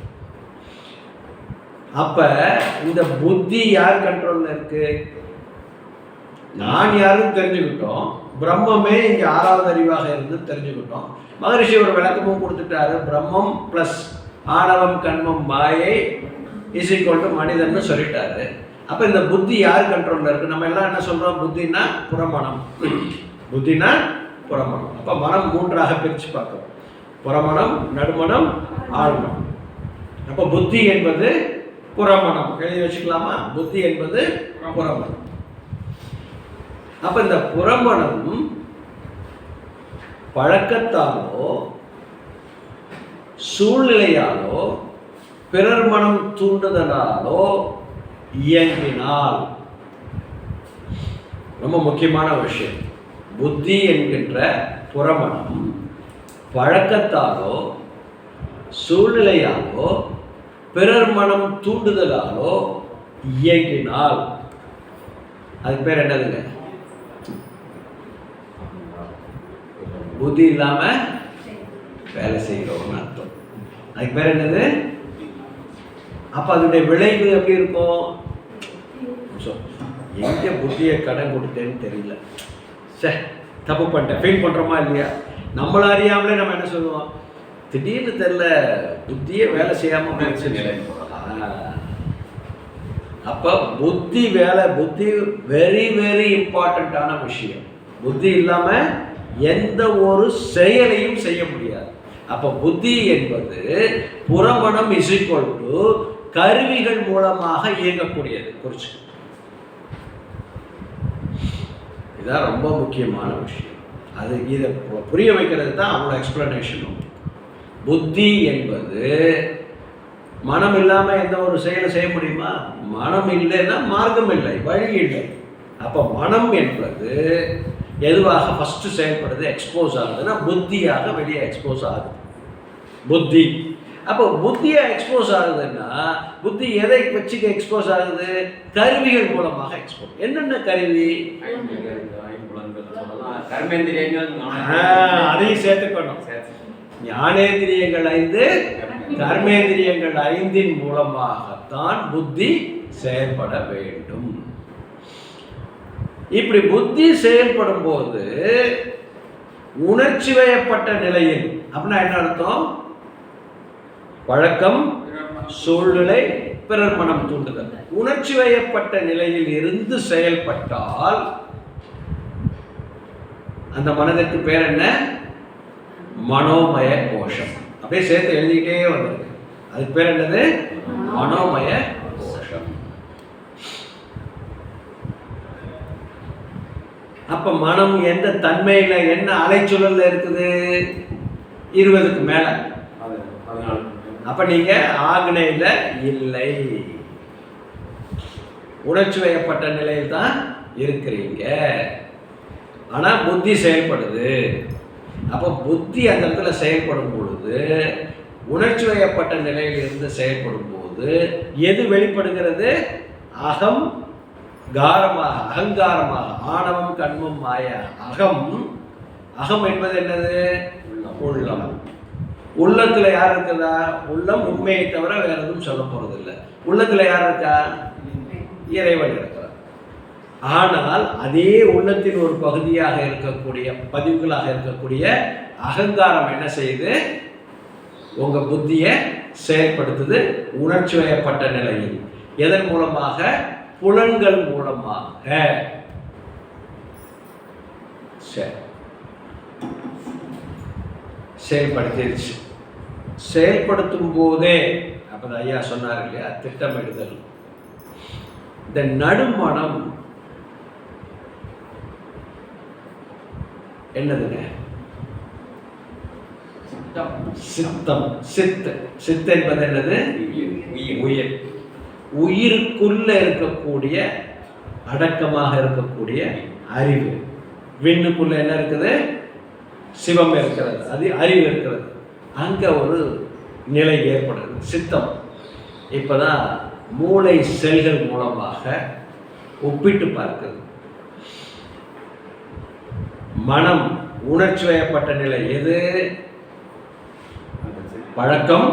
அப்போ இந்த புத்தி யார் கண்ட்ரோலில் இருக்கு? நான் யாருன்னு தெரிஞ்சுக்கிட்டோம், பிரம்மமே இங்கே 6வது அறிவாக இருந்து தெரிஞ்சுக்கிட்டோம். மகரிஷி ஒரு விளக்கமும் கொடுத்துட்டாரு. பிரம்மம் ப்ளஸ் ஆணவம் கண்மம் மாயை = மனிதன்னு சொல்லிட்டாரு. அப்போ இந்த புத்தி யார் கண்ட்ரோலில் இருக்குது? நம்ம எல்லாம் என்ன சொல்கிறோம்? புத்தினா புறமணம், புத்தினா புறமணம். அப்போ மனம் 3ஆக பிரித்து பார்க்கணும்: புறமணம், நடுமணம், ஆழ்மனம். அப்போ புத்தி என்பது புறமணம். எழுதி வச்சுக்கலாமா? புத்தி என்பது புறமணம். அப்போ இந்த புறமணம் பழக்கத்தாலோ சூழ்நிலையாலோ பிறர் மனம் தூண்டுதலாலோ இயங்கினால், ரொம்ப முக்கியமான விஷயம், புத்தி என்கின்ற புறமணம் பழக்கத்தாலோ சூழ்நிலையாலோ பிறர் மனம் தூண்டுதலாலோ இயங்கினால் அதுக்கு பேர் என்னதுங்க? புத்தி இல்லாம வேலை செய்கிறோம்னு அர்த்தம். அதுக்கு பேர் என்னது? அப்ப அதனுடைய விளைவு எப்படி இருக்கும்? எங்க புத்தியை கடன் கொடுத்தேன்னு தெரியல, தப்பு பண்ணிட்டேன், ஃபீல் பண்றோமா இல்லையா? நம்மள அறியாமலே நம்ம என்ன சொல்லுவோம்? திடீர்னு தெரியல, புத்தியே வேலை செய்யாம போயிடுச்சு. அப்ப புத்தி வேலை, புத்தி வெரி வெரி இம்பார்ட்டண்ட்டான விஷயம். புத்தி இல்லாம எந்த ஒரு செயலையும் செய்ய முடியாது. அப்ப புத்தி என்பது புறமணம் = கருவிகள் மூலமாக இயங்கக்கூடியது. குறிச்சு, இதுதான் ரொம்ப முக்கியமான விஷயம். அது இதை புரிய வைக்கிறது தான் அவங்களோட எக்ஸ்பிளனேஷனும். புத்தி என்பது மனம் இல்லாம எந்த ஒரு செயலை செய்ய முடியுமா? மனம் இல்லைன்னா மார்க்கம் இல்லை, வழி இல்லை. அப்ப மனம் என்பது எதுவாக ஃபர்ஸ்ட் செயல்படுது? எக்ஸ்போஸ் ஆகுதுன்னா புத்தியாக வெளியே எக்ஸ்போஸ் ஆகுது புத்தி. அப்போ புத்தியை எக்ஸ்போஸ் ஆகுதுன்னா புத்தி எதை வச்சுக்க எக்ஸ்போஸ் ஆகுது? கருவிகள் மூலமாக எக்ஸ்போஸ். என்னென்ன கருவி? அதையும் சேர்த்துக்கணும். ஞானேந்திரியங்கள் 5, கர்மேந்திரியங்கள் 5 மூலமாகத்தான் புத்தி செயல்பட வேண்டும். இப்படி புத்தி செயல்படும் போது உணர்ச்சி வயப்பட்ட நிலையில், அப்படின்னா என்ன அர்த்தம்? பழக்கம், சூழ்நிலை, பிறர் மனம் தூண்டுதல். உணர்ச்சி வயப்பட்ட நிலையில் இருந்து செயல்பட்டால் அந்த மனதிற்கு பேர் என்ன? மனோமய கோஷம். அப்படியே சேர்த்து எழுதிக்கிட்டே வந்திருக்கு. அதுக்கு பேர் என்னது? மனோமய கோஷம். அப்ப மனம் எந்த தன்மையில, என்ன அலைச்சூழல்ல இருக்குது? 20க்கு மேல. அப்ப நீங்க ஆக்னையில இல்லை, உணர்ச்சி வயப்பட்ட நிலையில் தான் இருக்கிறீங்க. ஆனா புத்தி செயல்படுது. அப்போ புத்தி அந்த இடத்துல செயல்படும் பொழுது, உணர்ச்சி வயப்பட்ட நிலையில் இருந்து செயல்படும் போது எது வெளிப்படுகிறது? அகம் காரமாக, அகங்காரமாக, ஆணவம் கண்மம் மாயா. அகம் என்பது என்னது? உள்ளம். உள்ளத்துல யார் இருக்குதா? உள்ளம் உண்மையை தவிர வேற எதுவும் சொல்ல போறது இல்லை. உள்ளத்துல யார் இருக்கா? இறைவன் இருக்கிறார். ஆனால் அதே உள்ளத்தின் ஒரு பகுதியாக இருக்கக்கூடிய, பதிவுகளாக இருக்கக்கூடிய அகங்காரம் என்ன செய்யுது? உங்க புத்தியை செயல்படுத்துது உணர்ச்சி வயப்பட்ட நிலையில். எதன் மூலமாக? புலன்கள் மூலமாக. செயல்படுத்திடுச்சு. செயல்படுத்தும் போதே அப்ப ஐயா சொன்னார் இல்லையா, திட்டமிடுதல். இந்த நடுமணம் என்னதுங்க? சித்தம். சித்து என்பது என்னது? உயிர். உயிருக்குள்ள இருக்கக்கூடிய, அடக்கமாக இருக்கக்கூடிய அறிவு. விண்ணுக்குள்ள என்ன இருக்குது? சிவம் இருக்கிறது, அது அறிவு இருக்கிறது. அங்க ஒரு நிலை ஏற்படுது, சித்தம். இப்பதான் மூளை செல்கள் மூலமாக ஒப்பிட்டு பார்க்கிறது. மனம் உணர்ச்சி வயப்பட்ட நிலை எது? பழக்கம்,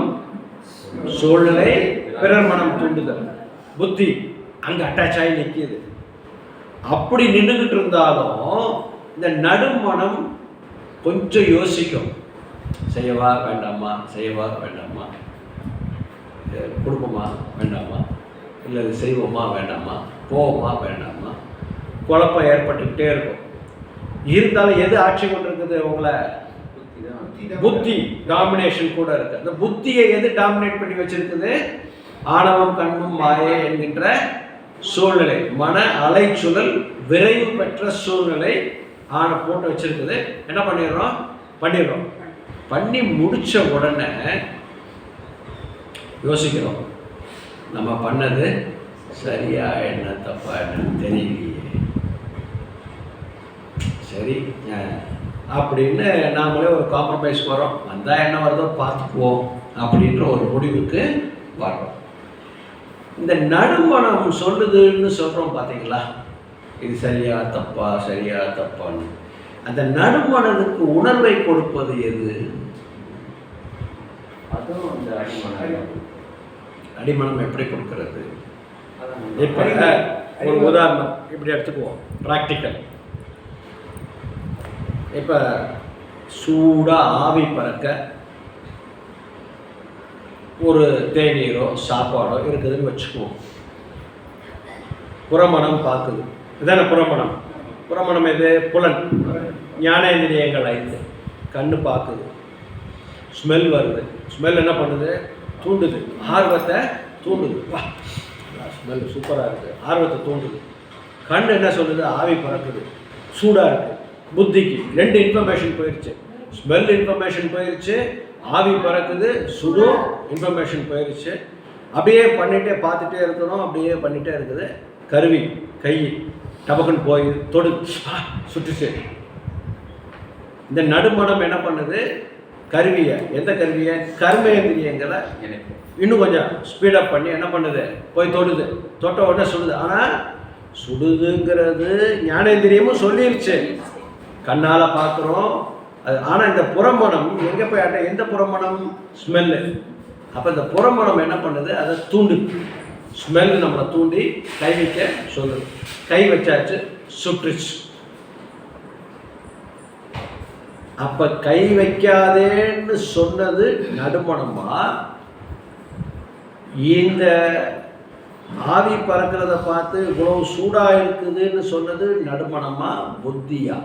சூழ்நிலை, பிறர் மனம் தூண்டுதல். புத்தி அங்கே அட்டாச் ஆகி நிற்கிது. அப்படி நின்றுக்கிட்டு இருந்தாலும் இந்த நடுமனம் கொஞ்சம் யோசிக்கும். செய்யவா வேண்டாமா, செய்யவா வேண்டாமா, கொடுப்போமா வேண்டாமா, இல்லை இது செய்வோமா வேண்டாமா, போவோமா வேண்டாமா, குழப்பம் ஏற்பட்டுக்கிட்டே இருக்கும். இருந்தாலும் எது ஆட்சி கொண்டிருக்குது உங்களை? புத்தி டாமினேஷன் கூட இருக்கு. அந்த புத்தியை எது டாமினேட் பண்ணி வச்சிருக்குது? ஆணவம், கண்மம், மாயை என்கின்ற சூழ்நிலை, மன அலைச்சுழல் விரைவு பெற்ற சூழ்நிலை போட்டு வச்சிருக்குது. என்ன பண்ணிடுறோம் பண்ணி முடிச்ச உடனே யோசிக்கிறோம், நம்ம பண்ணது சரியா என்ன தப்பா என்னன்னு தெரியலையே, சரி அப்படின்னு நாமளே ஒரு காம்ப்ரமைஸ் வரோம். வந்தால் என்ன வருதோ பார்த்துக்குவோம் அப்படின்ற ஒரு முடிவுக்கு வரோம். இந்த நடுமனம் சொல்லுதுன்னு சொல்கிறோம் பார்த்தீங்களா, இது சரியா தப்பா சரியா தப்பான்னு. அந்த நடுமனதுக்கு உணர்வை கொடுப்பது எது? அதுவும் அந்த அடிமனம். அடிமனம் எப்படி கொடுக்கறது? இப்போ ஒரு உதாரணம் இப்படி எடுத்துக்குவோம், ப்ராக்டிக்கல். இப்போ சூடாக ஆவி பறக்க ஒரு தேநீரோ சாப்பாடோ இருக்குதுன்னு வச்சுக்குவோம். புறமணம் பார்க்குது. இதான புறமணம். புறமணம் எது? புலன், ஞானேந்திரியங்கள் 5. கண்ணு பார்க்குது, ஸ்மெல் வருது. ஸ்மெல் என்ன பண்ணுது? தூண்டுது, ஆர்வத்தை தூண்டுது. வா ஸ்மெல் சூப்பராக இருக்குது, ஆர்வத்தை தூண்டுது. கண் என்ன சொல்லுது? ஆவி பறக்குது, சூடாக இருக்குது. புத்திக்கு 2 இன்ஃபர்மேஷன் போயிடுச்சு. ஸ்மெல் இன்ஃபர்மேஷன் போயிடுச்சு, ஆவி பறக்குது, சுடு இன்ஃபர்மேஷன் போயிடுச்சு. அப்படியே பண்ணிகிட்டே பார்த்துட்டே இருக்கணும், அப்படியே பண்ணிகிட்டே இருக்குது. கருவி கை டபக்குன்னு போய் தொடு சுட்டுச்சு. இந்த நடுமணம் என்ன பண்ணுது? கருவியை, எந்த கருவியை? கர்மேந்திரியங்களை இன்னும் கொஞ்சம் ஸ்பீடப் பண்ணி என்ன பண்ணுது? போய் தொடுது. தொட்ட உடனே சுடுது. ஆனால் சுடுதுங்கிறது ஞானேந்திரியமும் சொல்லிருச்சு, கண்ணால் பார்க்குறோம் அது. ஆனால் இந்த புறமணம் எங்கே போய் எந்த புறமணம்? ஸ்மெல்லு. அப்போ இந்த புறமணம் என்ன பண்ணுது? அதை தூண்டுது. ஸ்மெல் நம்மளை தூண்டி கை வைக்க சொல்லுது. கை வச்சாச்சு, சுட்டுச்சு. அப்போ கை வைக்காதேன்னு சொன்னது நடுமணமா? இந்த ஆவி பறக்கிறத பார்த்து இவ்வளவு சூடாக இருக்குதுன்னு சொன்னது நடுமணமா புத்தியா?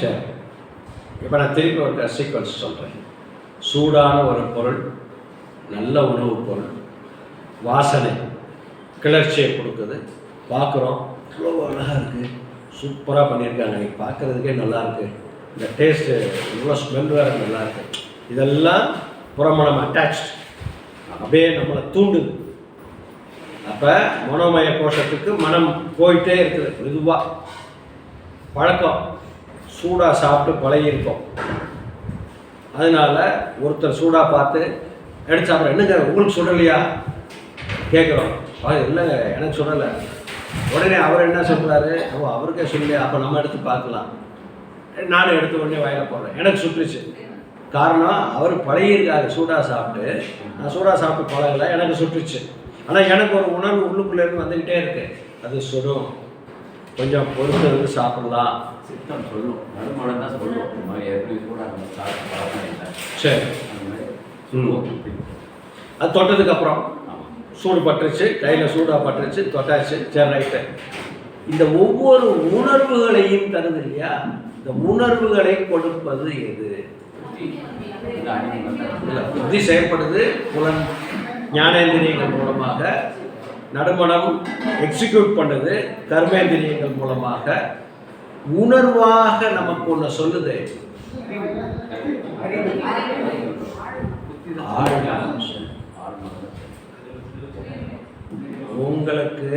சரி, இப்போ நான் திருப்பி ஒரு சீக்வன்ஸ் சொல்கிறேன். சூடான ஒரு பொருள், நல்ல உணவுப் பொருள், வாசனை கிளர்ச்சியை கொடுக்குது. பார்க்குறோம், இவ்வளோ அழகாக இருக்குது, சூப்பராக பண்ணியிருக்காங்க, நீங்கள் பார்க்குறதுக்கே நல்லாயிருக்கு, இந்த டேஸ்ட்டு இவ்வளோ ஸ்மெல் வேறு நல்லாயிருக்கு. இதெல்லாம் புறமணம் அட்டாச், அப்படியே நம்மளை தூண்டுது. அப்போ மனோமய கோஷத்துக்கு மனம் போயிட்டே இருக்குது மெதுவாக. பழக்கம், சூடாக சாப்பிட்டு பழகியிருக்கோம். அதனால் ஒருத்தர் சூடாக பார்த்து எடுத்து சாப்பிட்ற, என்னங்க உங்களுக்கு சுடலையா கேட்குறோம். இல்லைங்க எனக்கு சுடலை. உடனே அவர் என்ன சொல்கிறாரு? அவருக்கே சொல்லலையா, அப்போ நம்ம எடுத்து பார்க்கலாம். நானும் எடுத்து உடனே வாயில் போடுறேன், எனக்கு சுட்டுச்சு. காரணம், அவர் பழகியிருக்காரு சூடாக சாப்பிட்டு. நான் சூடாக சாப்பிட்டு பழகலை, எனக்கு சுட்டுச்சு. ஆனால் எனக்கு ஒரு உணர்வு உள்ளுக்குள்ளேருந்து வந்துக்கிட்டே இருக்கு, அது சுடும், கொஞ்சம் பொறுத்து வந்து சாப்பிடலாம். சித்தம் சொல்லும், நடுமணம் தான் சொல்லும். எப்படி கூட சரி, அது தொட்டதுக்கப்புறம் சூடு பட்டுருச்சு, கையில் சூடாக பட்டுருச்சு, தொட்டாச்சு, சரி ரைட்டு. இந்த ஒவ்வொரு உணர்வுகளையும் தருது இல்லையா? இந்த உணர்வுகளை கொடுப்பது எது? இல்லை, புத்தி செயல்படுது புலன் ஞானேந்திரியங்கள் மூலமாக. நடுமணம் எக்ஸிக்யூட் பண்ணுது கர்மேந்திரியங்கள் மூலமாக. உணர்வாக நமக்கு ஒன்று சொல்லுது. உங்களுக்கு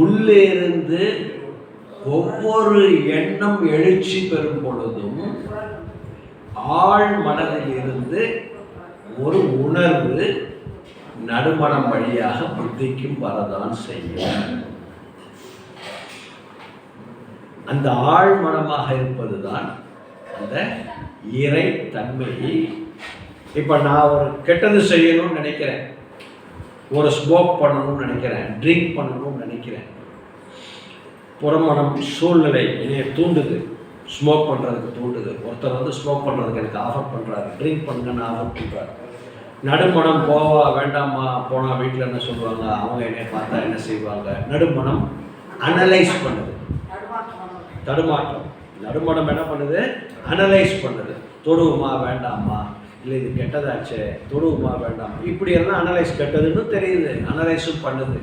உள்ளே இருந்து ஒவ்வொரு எண்ணம் எழுச்சி பெறும் பொழுதும் ஆழ் மனதில் இருந்து ஒரு உணர்வு நடுமணம் வழியாக புத்திக்கும் வரதான் செய்யும். அந்த ஆழ் மனமாக இருப்பதுதான் அந்த இறை தன்மை. இப்ப நான் ஒரு கெட்டது செய்யணும்னு நினைக்கிறேன், ஒரு ஸ்மோக் பண்ணணும்னு நினைக்கிறேன், ட்ரிங்க் பண்ணணும்னு நினைக்கிறேன். புறமணம் சூழ்நிலை என்னைய தூண்டுது, ஸ்மோக் பண்ணுறதுக்கு தூண்டுது. ஒருத்தர் வந்து ஸ்மோக் பண்ணுறதுக்கு எனக்கு ஆஃபர் பண்ணுறாரு, ட்ரிங்க் பண்ணுங்கன்னு ஆஃபர் பண்ணுறாரு. நடுமணம் போவா வேண்டாமா, போனால் வீட்டில் என்ன சொல்லுவாங்க, அவங்க என்னை பார்த்தா என்ன செய்வாங்க. நடுமணம் அனலைஸ் பண்ணுது, தடுமாற்றம். நடுமணம் என்ன பண்ணுது, அனலைஸ் பண்ணுது. தொடுவுமா வேண்டாமா, இல்லை இது கெட்டதாச்சே, தொடுவுமா வேண்டாமா, இப்படியெல்லாம் அனலைஸ் கெட்டதுன்னு தெரியுது, அனலைஸும் பண்ணுது.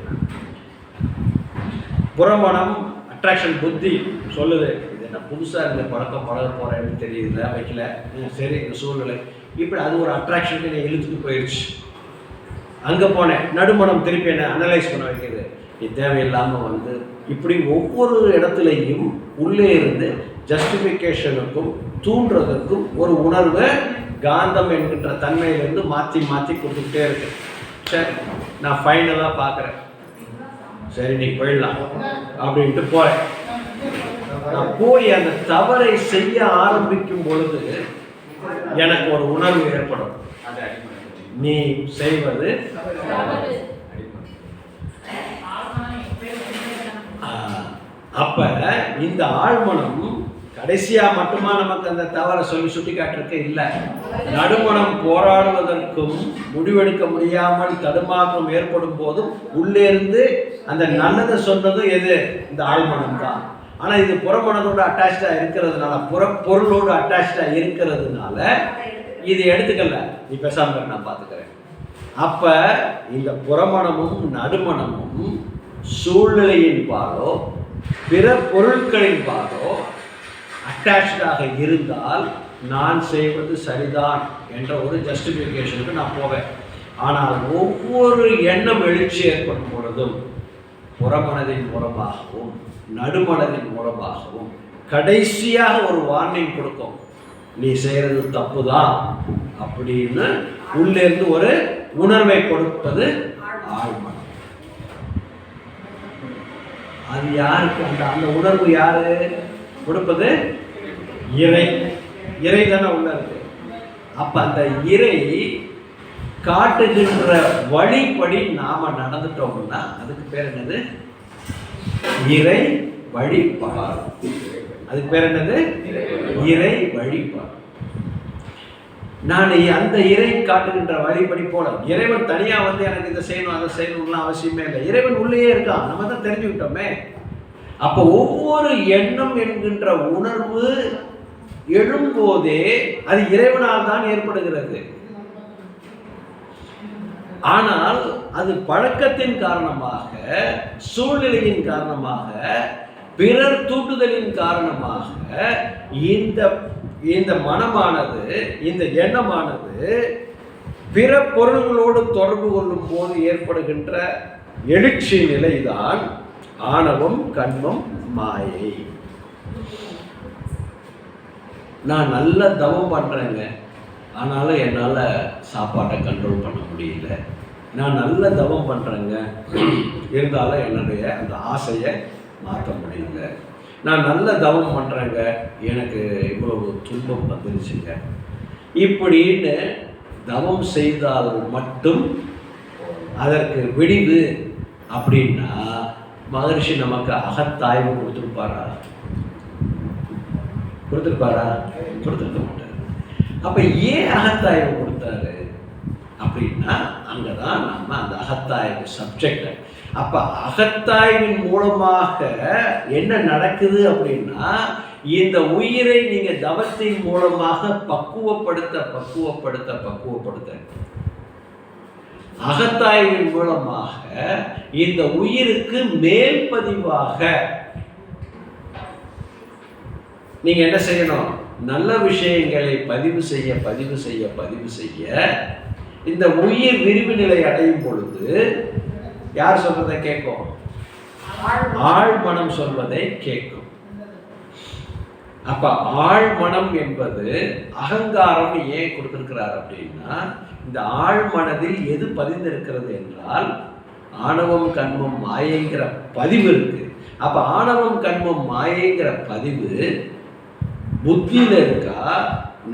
புறமணம் அட்ராக்ஷன் புத்தி சொல்லுது, இது என்ன புதுசாக இந்த பழக்கம் பழக போகிறேன்னு தெரியுதுல, வைக்கல, சரி இந்த சூழ்நிலை இப்படி அது ஒரு அட்ராக்ஷனுக்கு என்னை இழுத்துட்டு போயிடுச்சு. அங்கே போனேன், நடுமணம் திருப்பி என்ன அனலைஸ் பண்ண வைக்கிறது, இது தேவையில்லாமல் வந்து இப்படி ஒவ்வொரு இடத்துலையும் உள்ளே இருந்து ஜஸ்டிஃபிகேஷனுக்கும் தூண்டுறதுக்கும் ஒரு உணர்வை காந்தம் என்கின்ற தன்மையிலேருந்து மாற்றி மாற்றி கொடுத்துக்கிட்டே இருக்கு. சரி நான் ஃபைனலாக பார்க்குறேன், சரி நீ போயிடலாம் அப்படின்ட்டு போகிறேன். நான் போய் அந்த தவறை செய்ய ஆரம்பிக்கும் பொழுது எனக்கு ஒரு உணர்வு ஏற்படும், நீ செய்வது அப்ப இந்த ஆழ்மனம் கடைசியா மட்டுமா நமக்கு அந்த தவறை சொல்லி சுட்டி காட்டுறதுக்கு இல்லை. நடுமணம் போராடுவதற்கும் முடிவெடுக்க முடியாமல் தடுமாற்றம் ஏற்படும் போதும் உள்ளே இருந்து அந்த நல்லதை சொன்னதும் எது, இந்த ஆழ்மனம் தான். ஆனா இது புறமனதோடு அட்டாச்சா இருக்கிறதுனால, புறப்பொருளோடு அட்டாச்சா இருக்கிறதுனால இது எடுத்துக்கல, நீ பேசாம நான் பார்த்துக்கிறேன். அப்ப இந்த புறமணமும் நடுமணமும் சூழ்நிலையின் பாலோ பிற பொருட்களின் பாலோ அட்டாச்சாக இருந்தால் நான் செய்வது சரிதான் என்ற ஒரு ஜஸ்டிஃபிகேஷனுக்கு நான் போவேன். ஆனால் ஒவ்வொரு எண்ணம் எழுச்சி ஏற்படும் பொழுதும் புறமனதின் மூலமாகவும் நடுமனதின் மூலமாகவும் கடைசியாக ஒரு வார்னிங் கொடுக்கும், நீ செய்கிறது தப்பு தான் அப்படின்னு உள்ளிருந்து ஒரு உணர்வை கொடுப்பது ஆழ்மனம். அது யாருக்கு அந்த உணர்வு யாரு கொடுப்பது? இறை. இறை தானே உள்ள இருக்கு. அப்ப அந்த இறை காட்டுகின்ற வழிபடி நாம நடந்துட்டோம்னா அதுக்கு பேர் என்னது? இறை வழிபாடு. அதுக்கு பேர் என்னது? இறை வழிபாடு. நான் அந்த இறை காட்டுகின்ற வழிபடி போல, இறைவன் தனியா வந்து எனக்கு இதை செய்யணும் அதை செய்யணும்லாம் அவசியமே இல்லை. இறைவன் உள்ளே இருக்கான், நம்ம தான் தெரிஞ்சுக்கிட்டோமே. அப்ப ஒவ்வொரு எண்ணம் என்கின்ற உணர்வு எழும்போதே அது இறைவனால் தான் ஏற்படுகிறது. ஆனால் அது பழக்கத்தின் காரணமாக, சூழ்நிலையின் காரணமாக, பிறர் தூண்டுதலின் காரணமாக இந்த மனமானது, இந்த எண்ணமானது பிற பொருள்களோடு தொடர்பு கொள்ளும் போது ஏற்படுகின்ற எழுச்சி நிலைதான் ஆணவம், கண்மம், மாயை. நான் நல்ல தவம் பண்றேங்க, ஆனாலும் என்னால் சாப்பாட்டை கண்ட்ரோல் பண்ண முடியல. நான் நல்ல தவம் பண்றேங்க, இருந்தாலும் என்னுடைய அந்த ஆசையை மாற்ற முடியல. நான் நல்ல தவம் பண்றேங்க, எனக்கு இவ்வளவு துன்பம் வந்துருச்சுங்க. இப்படின்னு தவம் செய்தால் மட்டும் அதற்கு விடிவு அப்படின்னா மகரிஷி நமக்கு அகத்தாய்வு கொடுத்துருப்பாரா? கொடுத்துருக்க மாட்டார். அப்ப ஏன் அகத்தாய்வு கொடுத்தாரு அப்படின்னா அங்கதான் நம்ம அந்த அகத்தாய்வு சப்ஜெக்ட். அப்ப அகத்தாய்வின் மூலமாக என்ன நடக்குது அப்படின்னா, இந்த உயிரை நீங்க தவத்தின் மூலமாக பக்குவப்படுத்த அகத்தாய்வின் மூலமாக இந்த உயிருக்கு மேல் பதிவாக நீங்க என்ன செய்யணும்? நல்ல விஷயங்களை பதிவு செய்ய இந்த உயிர் விரிவு நிலை அடையும் பொழுது யார் சொல்றதை கேட்கும்? ஆழ்மனம் சொல்வதை கேட்கும். அப்ப ஆழ்மனம் என்பது அகங்காரம் ஏன் கொடுத்திருக்கிறார் அப்படின்னா, இந்த ஆழ்மனதில் எது பதிந்திருக்கிறது என்றால் ஆணவம் கண்மம் மாயைங்கிற பதிவு இருக்கு. அப்ப ஆணவம் கண்மம் மாயைங்கிற பதிவு புத்தியில இருக்கா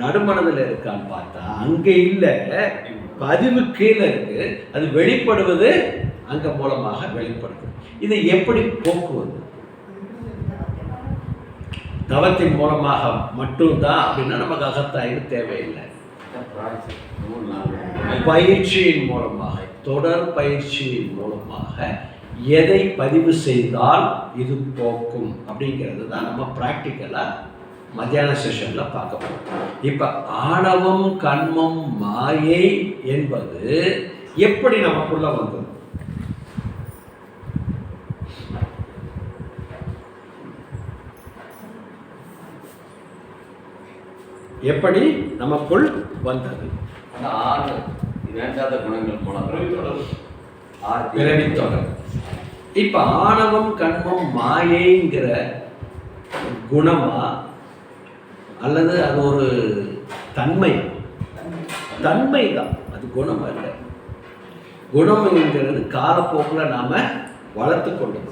நடுமனதில் இருக்கான்னு பார்த்தா அங்க இல்ல, பதிவு கீழே இருக்கு. அது வெளிப்படுவது அங்க மூலமாக வெளிப்படுது. இதை எப்படி போக்குவது? தவத்தின் மூலமாக மட்டும்தான் அப்படின்னா நமக்கு அகத்தாய்வு தேவையில்லை. பயிற்சியின் மூலமாக, தொடர் பயிற்சியின் மூலமாக எதை பதிவு செய்தால் இது போக்கும் அப்படிங்கிறது தான் நம்ம பிராக்டிக்கலா மத்தியான செஷன்ல பார்க்க போறோம். இப்ப ஆணவம் கண்மம் மாயை என்பது எப்படி நமக்குள்ள வந்தது? எப்படி நமக்குள் வந்தது? வேண்டாத குணங்கள் மூலம் பிறவித்தொடர். இப்ப ஆணவம் கண்மம் மாயைங்கிற குணமா அல்லது அது ஒரு தன்மை? தன்மை தான், அது குணம் அல்ல. குணம்ங்கிறது காலப்போக்கில் நாம வளர்த்து கொண்டது.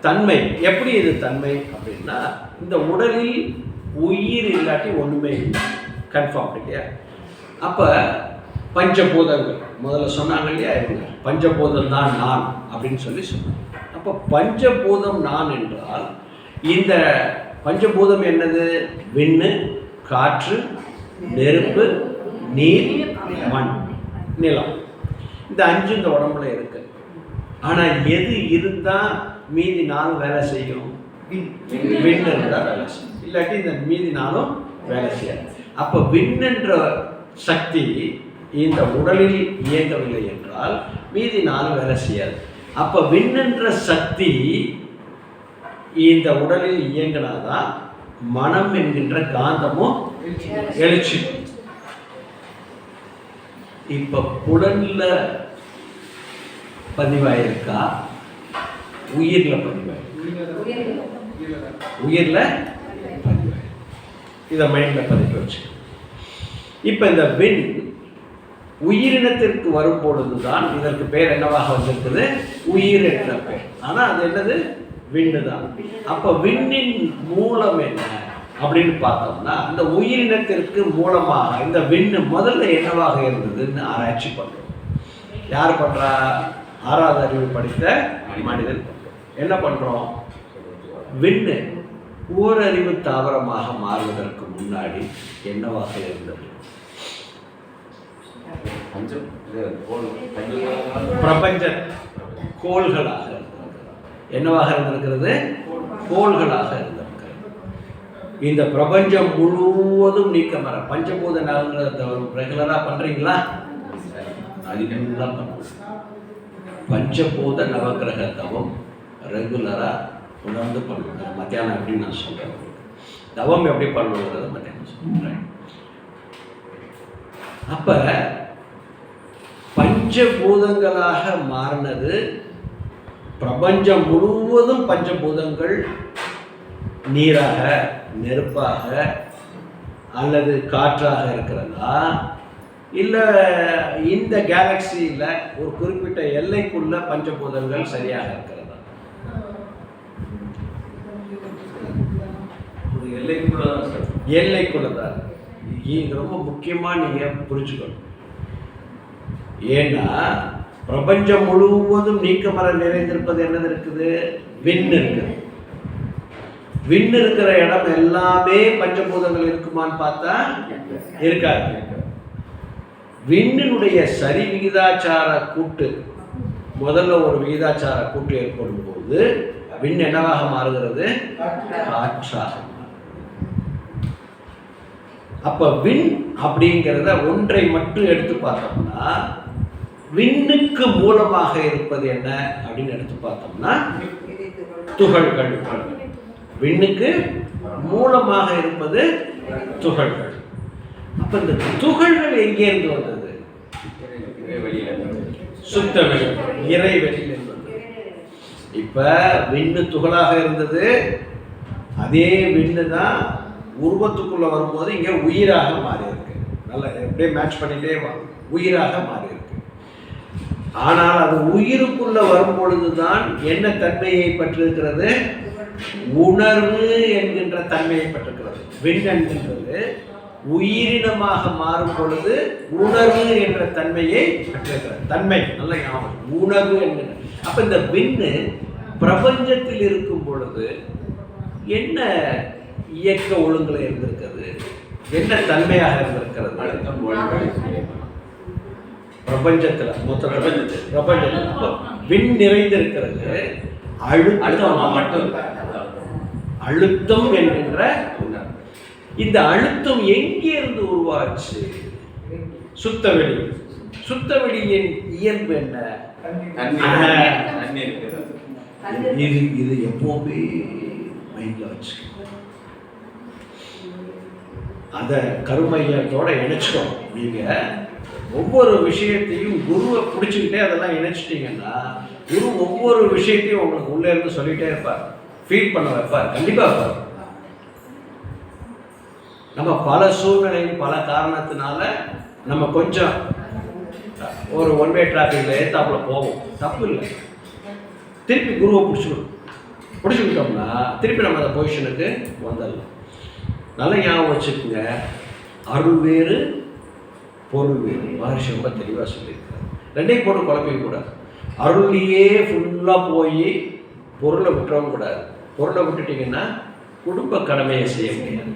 தன்மை எப்படி இது தன்மை அப்படின்னா, இந்த உடலில் உயிர் இல்லாட்டி ஒண்ணுமே இல்லை, கன்ஃபார்ம் இல்லையா? அப்ப பஞ்சபூதங்கள் முதல்ல சொன்னாங்க இல்லையா, இவங்க பஞ்சபூதம் தான் நான் அப்படின்னு சொல்லி சொன்னாங்க. அப்ப பஞ்சபூதம் நான் என்றால் இந்த பஞ்சபூதம் என்னது? விண்ணு, காற்று, நெருப்பு, நீர், மண், நிலம். இந்த 5 இந்த உடம்புல இருக்கு. ஆனா எது இருந்தா மீதி 4 வேலை செய்யும்? விண் இருந்தா வேலை செய்யும், இல்லாட்டி இந்த மீதி 4ம் வேலை செய்யாது. அப்ப விண் என்ற சக்தி இந்த உடலில் இயங்கவில்லை என்றால் மீதி 4 வேலை செய்யாது. அப்ப விண் என்ற சக்தி இந்த உடலில் இயங்கினாதான் மனம் என்கின்ற காந்தமும் எழுச்சி. இப்ப புலன்ல பதிவாயிருக்கா, உயிர்ல பதிவாயிருக்கா? உயிர்ல பதிவாயிருக்கு. இதை மைண்ட்ல பதிவு வச்சு இப்ப இந்த விண் உயிரினத்திற்கு வரும் பொழுதுதான் இதற்கு பேர் என்னவாக வந்திருக்குது? உயிர் என்ற பேர். ஆனா அது என்னது? விண்ணு தான். அப்ப விண்ணின் மூலம் என்ன அப்படின்னு பார்த்தோம்னா, இந்த உயிரினத்திற்கு மூலமாக இந்த விண்ணு முதல்ல என்னவாக இருந்ததுன்னு ஆராய்ச்சி பண்றோம். யார் பண்றா? 6வது அறிவு படித்த மனிதன் பண்றோம். என்ன பண்றோம்? விண்ணு ஓரறிவு தாவரமாக மாறுவதற்கு முன்னாடி என்னவாக இருந்தது? பிரபஞ்ச கோள்களாக இருந்திருக்கிறது. என்னவாக இருந்திருக்கிறது? கோள்களாக இருந்திருக்கிறது. இந்த பிரபஞ்சம் முழுவதும் நீக்கமர பஞ்சபூத நவகிரகத்தை ரெகுலரா பண்றீங்களா? பஞ்சபூத நவகிரகத்தவம் ரெகுலரா உணர்ந்து பண்ணுங்க. மத்தியானம் எப்படி நான் சொல்றேன், தவம் எப்படி பண்ணுங்கிறத மத்தியானம் சொல்றேன். அப்ப பஞ்சபூதங்களாக மாறினது பிரபஞ்சம் முழுவதும். பஞ்சபூதங்கள் நீராக, நெருப்பாக அல்லது காற்றாக இருக்கிறதா, இல்ல இந்த கேலக்சியில ஒரு குறிப்பிட்ட எல்லைக்குள்ள பஞ்சபூதங்கள் சரியாக இருக்கிறதா? எல்லைக்குள்ளதான். இது ரொம்ப முக்கியமா நீங்க புரிஞ்சுக்கணும். ஏன்னா பிரபஞ்சம் முழுவதும் நீக்கமர நிறைந்திருப்பது என்னது இருக்குது? விண் இருக்குது. விண் இருக்கிற இடம் எல்லாமே பஞ்சபூதங்கள் இருக்குமான்னு பார்த்தா இருக்காது. விண்ணினுடைய சரி விகிதாச்சார கூட்டு, முதல்ல ஒரு விகிதாச்சார கூட்டு ஏற்படும் போது விண் என்னவாக மாறுகிறது? காற்றாக. அப்ப விண் அப்படிங்கிறத ஒன்றை மட்டும் எடுத்து பார்த்தோம்னா, விண்ணுக்கு மூலமாக இருப்பது என்ன அப்படின்னு எடுத்து பார்த்தோம்னா துகள்கள். விண்ணுக்கு மூலமாக இருப்பது துகள்கள். அப்ப இந்த துகள்கள் எங்கே இருந்து வந்தது? சுத்த வெளி, இறை வெளியிலிருந்து வந்தது. இப்ப விண்ணு துகளாக இருந்தது, அதே விண்ணு தான் உருவத்துக்குள்ள வரும்போது இங்க உயிராக மாறி இருக்கு. நல்லா எப்படியே மேட்ச் பண்ணிட்டே வாங்க, உயிராக மாறி இருக்கு. ஆனால் அது உயிருக்குள்ள வரும் பொழுதுதான் என்ன தன்மையை பெற்றிருக்கிறது? உணர்வு என்கின்ற தன்மையை பெற்றிருக்கிறது. விண் என்கின்றது உயிரினமாக மாறும் பொழுது உணர்வு என்ற தன்மையை பெற்றிருக்கிறது. தன்மை நல்ல ஞாபகம், உணர்வு என்கின்ற. அப்ப இந்த விண்ணு பிரபஞ்சத்தில் இருக்கும் பொழுது என்ன இயக்க ஒழுங்குல இருந்திருக்கிறது? என்ன தன்மையாக இருந்திருக்கிறது? பிரபஞ்சத்துல மொத்த பிரபஞ்சத்துல விண் நிறைந்திருக்கிறது. அழுத்தம் என்கின்ற இந்த அழுத்தம் எங்கே இருந்து உருவாச்சு? சுத்தவெளி. சுத்தவெளியின் இயல்பு என்ன? இது எப்பவுமே மைண்ட்ல வச்சு அத கருமையத்தோட இணைச்சிடும். நீங்க ஒவ்வொரு விஷயத்தையும் குருவை பிடிச்சிக்கிட்டே அதெல்லாம் இணைச்சிட்டீங்கன்னா குரு ஒவ்வொரு விஷயத்தையும் உங்களுக்கு உள்ள இருந்து சொல்லிட்டே இருப்பார், ஃபீல் பண்ண வைப்பார், கண்டிப்பா வைப்பார். நம்ம பல சூழ்நிலையும் பல காரணத்தினால நம்ம கொஞ்சம் ஒரு ஒன் வே டிராஃபிக்ல ஏத்தாப்புல போவோம், தப்பு இல்லை. திருப்பி குருவை பிடிச்சுக்கிட்டோம்னா திருப்பி நம்ம அந்த பொசிஷனுக்கு வந்துடலாம். நல்ல ஞாபகம் வச்சுக்கோங்க, அருள் வேறு பொருள் வேறு. மகர்ஷி ரொம்ப தெளிவாக சொல்லியிருக்காரு. ரெண்டையும் போட்டு குழப்பிக்க கூடாது. அருள்லையே ஃபுல்லாக போய் பொருளை விட்டுறவும் கூடாது. பொருளை விட்டுட்டிங்கன்னா குடும்ப கடமையை செய்ய முடியாது.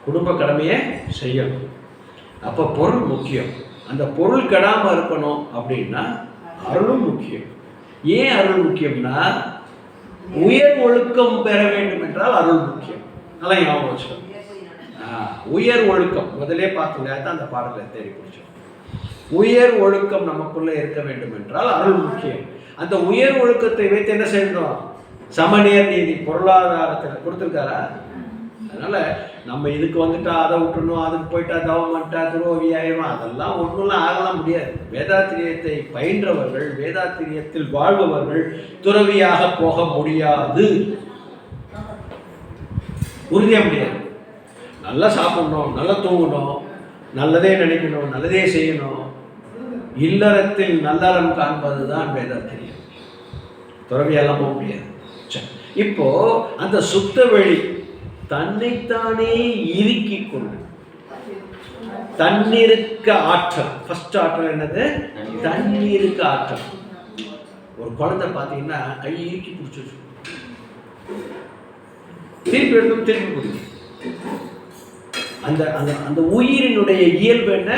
குடும்ப கடமையை செய்யணும். அப்போ பொருள் முக்கியம். அந்த பொருள் கெடாமல் இருக்கணும் அப்படின்னா அருளும் முக்கியம். ஏன் அருள் முக்கியம்னா உயர் ஒழுக்கம் பெற வேண்டும் என்றால் அருள் முக்கியம். நல்லா ஞாபகம் வச்சுக்கணும். உயர் ஒழுக்கம் முதலே பார்த்துங்க, தான் அந்த பாடலை தேடி பிடிச்சோம். உயர் ஒழுக்கம் நமக்குள்ள இருக்க வேண்டும் என்றால் அருள் முக்கியம். அந்த உயர் ஒழுக்கத்தை வைத்து என்ன செய்யணும்? சமநேர் நீதி பொருளாதாரத்தில் கொடுத்துருக்காரா? அதனால நம்ம இதுக்கு வந்துட்டா அதை விட்டுணும், அதுக்கு போயிட்டா தவம் பண்ணிட்டா துரோகியாயிரும், அதெல்லாம் ஒன்றும் ஆகலாம் முடியாது. வேதாத்திரியத்தை பயின்றவர்கள், வேதாத்திரியத்தில் வாழ்பவர்கள் துறவியாக போக முடியாது, உறுதியாக முடியாது. நல்லா சாப்பிடணும், நல்லா தூங்கணும், நல்லதே நினைக்கணும், நல்லதே செய்யணும். இல்லறத்தில் நல்லறம் காண்பது தான் வேதாத்திரியம். துறவியெல்லாம் போக முடியாது. இப்போ அந்த சுத்த வெளி தன்னைத்தானே இறுக்கி கொண்டு தண்ணீருக்கு ஆற்றல். ஃபர்ஸ்ட் ஆற்றல் என்னது? தண்ணீருக்கு ஆற்றல். ஒரு குழந்தை பார்த்தீங்கன்னா கை இறுக்கி பிடிச்சிருச்சு, திருப்பி எடுத்து திருப்பி பிடிக்கும். அந்த அந்த அந்த உயிரினுடைய இயல்பு என்ன?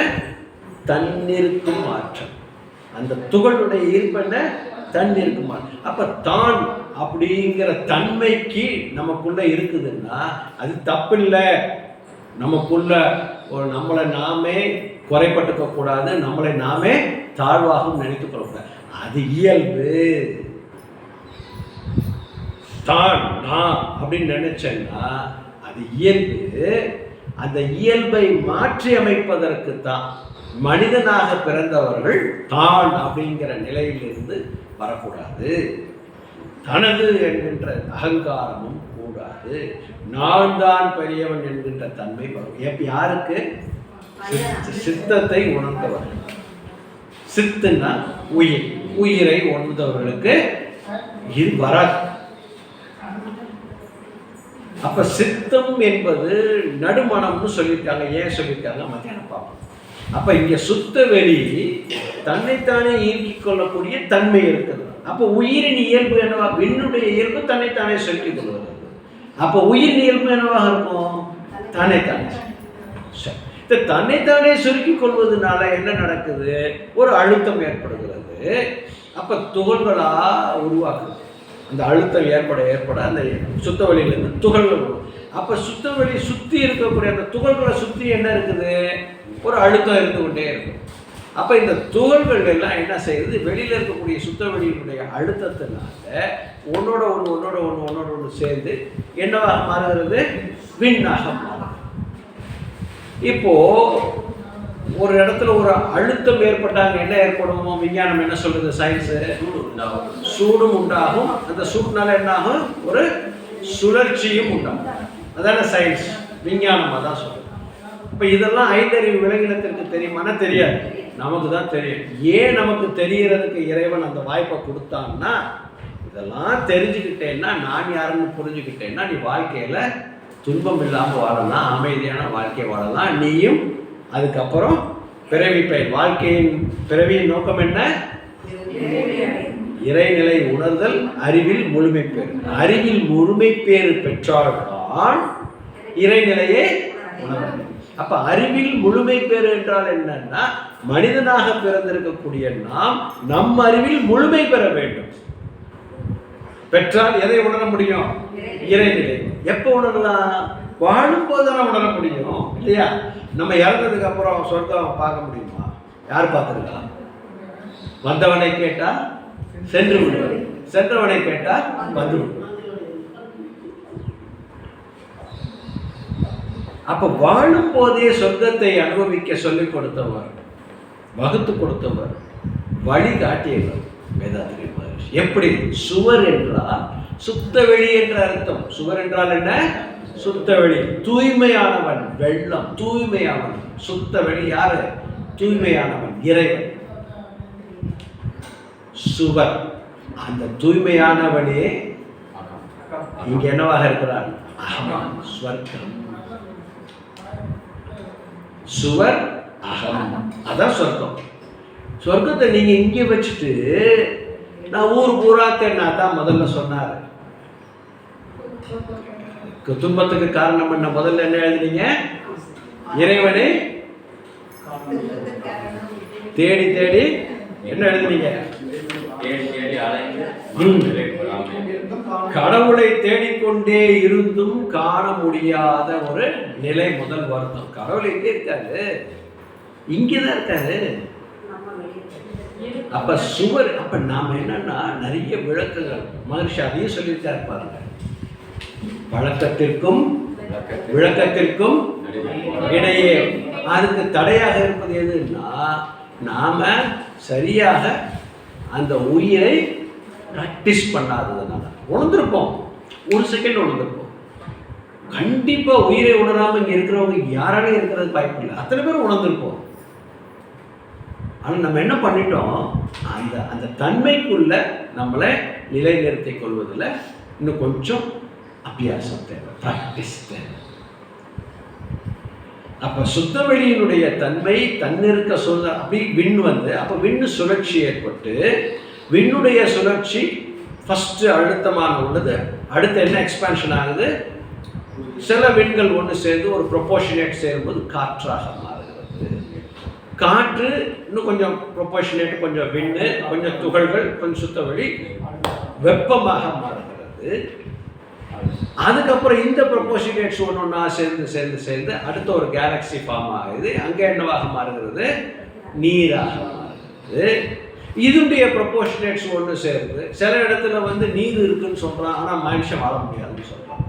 தன்னிருக்கும் ஆற்றல். அந்த துகளுடைய ஈர்ப்பு என்ன? தன்னிருக்கும் ஆற்றல். அப்ப தான் அப்படிங்கிற தன்மைக்கு நமக்குள்ள இருக்குதுன்னா அது தப்பு இல்லை. நமக்குள்ள ஒரு நம்மளை நாமே குறைப்பட்டுக்க கூடாது, நம்மளை நாமே தாழ்வாகவும் நினைத்துக் கொள்ளக்கூடாது. அது இயல்பு. தான் நான் அப்படின்னு நினைச்சேன்னா அது இயல்பு. அந்த இயல்பை மாற்றி அமைப்பதற்கு தான் மனிதனாக பிறந்தவர்கள் தான் அப்படிங்கிற நிலையிலிருந்து வரக்கூடாது. தனது என்கின்ற அகங்காரமும் கூடாது. நான் தான் பெரியவன் என்கின்ற தன்மை வரும். யாருக்கு? சித்தத்தை உணர்ந்தவர்கள். சித்துனா உயிர், உயிரை உணர்ந்தவர்களுக்கு இது வராது. அப்ப சித்தம் என்பது நடுமணம்னு சொல்லியிருக்காங்க. ஏன் சொல்லியிருக்காங்க மத்தியானம் பார்ப்போம். அப்ப இங்க சுத்த வெளி தன்னைத்தானே ஈர்க்கிக் கொள்ளக்கூடிய தன்மை இருக்குது. அப்போ உயிரின் இயல்பு என்னவா? விண்ணுடைய இயல்பு தன்னைத்தானே செலுத்திக் கொள்வது. அப்போ உயிரின் இயல்பு என்னவாக இருக்கும்? தன்னைத்தானே. இந்த தன்னைத்தானே சுருக்கிக் கொள்வதனால என்ன நடக்குது? ஒரு அழுத்தம் ஏற்படுகிறது. அப்ப துகள்களா உருவாக்குது. அந்த அழுத்தம் ஏற்பட அந்த சுத்த வழியிலிருந்து துகள்கள் வரும். அப்ப சுத்த வழி சுத்தி இருக்கக்கூடிய அந்த துகள்களை சுத்தி என்ன இருக்குது? ஒரு அழுத்தம் இருந்து கொண்டே இருக்கும். அப்ப இந்த துகள்கள் எல்லாம் என்ன செய்யுது? வெளியில இருக்கக்கூடிய சுத்த வெளியினுடைய அழுத்தத்தினால ஒன்னோட ஒன்று சேர்ந்து என்னவாக மாறுகிறது? விண்ணாக மாறும். இப்போ ஒரு இடத்துல ஒரு அழுத்தம் ஏற்பட்டாங்க என்ன ஏற்படுமோ விஞ்ஞானம் என்ன சொல்றது, சயின்ஸு, சூடும் உண்டாகும். அந்த சூடுனால என்ன ஆகும், ஒரு சுழற்சியும் உண்டாகும். அதான சயின்ஸ், விஞ்ஞானம் அதான் சொல்றது. இப்போ இதெல்லாம் ஐந்தறிவு விலங்கினத்திற்கு தெரியுமானா தெரியாது, நமக்கு தான் தெரியும். ஏன் நமக்கு தெரியறதுக்கு இறைவன் அந்த வாய்ப்பை கொடுத்தான்னா, இதெல்லாம் தெரிஞ்சுக்கிட்டேன்னா, நான் யாருன்னு புரிஞ்சுக்கிட்டேன்னா நீ வாழ்க்கையில் துன்பம் இல்லாமல் வாழலாம், அமைதியான வாழ்க்கை வாழலாம். நீயும் அதுக்கப்புறம் பிறவி பயன், வாழ்க்கையின் பிறவியின் நோக்கம் என்ன, இறைநிலை உணர்தல், அறிவில் முழுமை பேறு. அறிவில் முழுமை பேறு பெற்றால்தான் இறைநிலையை உணர. அப்ப அறிவில் முழுமை பேறு என்றால் என்னன்னா, மனிதனாக பிறந்திருக்கக்கூடிய நாம் நம் அறிவில் முழுமை பெற வேண்டும். பெற்றால் எதை உணர முடியும், இறைநிலை. எப்ப உணரலாம், வாழும் போதுதான் உணர முடியும் இல்லையா? நம்ம இறந்ததுக்கு அப்புறம் சொர்க்கம் பார்க்க முடியுமா? யார் பார்த்துருக்கலாம்? வந்தவனை கேட்டா சென்று விடுவது, சென்றவனை கேட்டா வந்து விடுவது. அப்ப வாழும் போதே சொர்க்கத்தை அனுபவிக்க சொல்லிக் கொடுத்தவர், வகுத்து கொடுத்தவர், வழி காட்டியவர் வேதாத்திரி மகரிஷி. எப்படி? சுவர் என்றால் சுத்த வெளி என்ற அர்த்தம். சுவர் என்றால் என்ன, சுத்த வெளி, தூய்மையானவன், வெள்ளம், தூய்மையானவன். சுத்த வெளி யாரு, தூய்மையானவன், இறைவன். சுவர், அந்த தூய்மையானவனே இங்க என்னவாக இருக்கிறார், அகம், ஸ்வர்க்கம். சுவர் அகம், அதான் சொர்க்கம். சொர்க்கத்தை நீங்க இங்கே வச்சுட்டு நான் ஊர் பூரா தேடினா தான் முதல்ல சொன்னார். துன்பத்துக்கு காரணம் என்ன, முதல்ல என்ன எழுதுனீங்க, இறைவனை தேடி தேடி என்ன எழுதுனீங்க, கடவுளை தேடிக்கொண்டே இருந்தும் காண முடியாத ஒரு நிலை முதல் வருத்தம். கடவுள் எங்கே இருக்காரு, இங்கேதான் இருக்காரு. அப்ப சுவர், அப்ப நாம என்னன்னா நிறைய விளக்கங்கள் மகரிஷி அதையும் சொல்லியிருக்காரு பாருங்க. வழக்கத்திற்கும் விளக்கத்திற்கும் இடையே அதுக்கு தடையாக இருப்பது எதுன்னா, நாம சரியாக அந்த உயிரை பிராக்டிஸ் பண்ணாததுனால. உணர்ந்திருப்போம், ஒரு செகண்ட் உணர்ந்திருப்போம். கண்டிப்பா உயிரை உணராம இங்க இருக்கிறவங்க யாராலையும் இருக்கிறது வாய்ப்பு இல்லை, அத்தனை பேரும் உணர்ந்திருப்போம். ஆனால் நம்ம என்ன பண்ணிட்டோம், அந்த அந்த தன்மைக்குள்ள நம்மளை நிலைநிறுத்திக் கொள்வதில் இன்னும் கொஞ்சம் அபியாசம் தேவை, பிராக்டிஸ் தேவை. அப்போ சுத்த வெளியினுடைய தன்மை தன்னிருக்க சொல்ல அப்படி விண் வந்து, அப்போ விண்ணு சுழற்சி ஏற்பட்டு, விண்ணுடைய சுழற்சி ஃபர்ஸ்ட் அழுத்தமான உள்ளது. அடுத்து என்ன எக்ஸ்பான்ஷன் ஆகுது, சில விண்கள் ஒன்று சேர்ந்து ஒரு ப்ரொபோர்ஷனேட் சேரும்போது காற்றாக மாறுகிறது. காற்று இன்னும் கொஞ்சம் ப்ரொபோர்ஷனேட், கொஞ்சம் விண்ணு, கொஞ்சம் துகள்கள், கொஞ்சம் சுத்த வெளி வெப்பமாக மாறுகிறது. அதுக்கப்புறம் இந்த ப்ரொபோர்ஷனேட்ஸ் ஒன்று ஒன்றா சேர்ந்து சேர்ந்து சேர்ந்து அடுத்த ஒரு கேலக்சி ஃபார்ம் ஆகுது. அங்கே என்னவாக மாறுகிறது, நீராக மாறுகிறது. இதனுடைய ப்ரொபோர்ஷனேட்ஸ் ஒன்று சேருது. சில இடத்துல வந்து நீர் இருக்குன்னு சொல்கிறான், ஆனால் மனுஷன் வாழ முடியாதுன்னு சொல்கிறான்.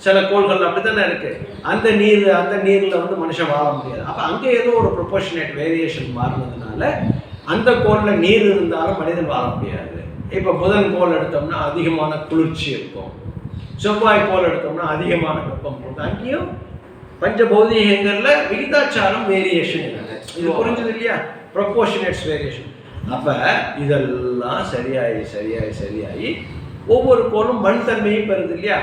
சில கோள்கள் அப்படி தானே இருக்குது, அந்த நீரில் வந்து மனுஷன் வாழ முடியாது. அப்போ அங்கே ஏதோ ஒரு ப்ரொபோர்ஷனேட் வேரியேஷன் மாறினதுனால அந்த கோளில் நீர் இருந்தாலும் மனிதன் வாழ முடியாது. இப்போ புதன் கோள் எடுத்தோம்னா அதிகமான குளிர்ச்சி இருக்கும், செவ்வாய் கோள் எடுத்தோம்னா அதிகமான வெப்பம் இருக்கும். அங்கேயும் பஞ்ச பௌதிகங்களில் விகிதாச்சாரம் வேரியேஷன் இருக்குது. இது புரிஞ்சது இல்லையா, ப்ரொபோர்ஷனேட்ஸ் வேரியேஷன். அப்போ இதெல்லாம் சரியாகி சரியாகி சரியாகி ஒவ்வொரு கோளும் மண் தன்மையும் பெறுது இல்லையா.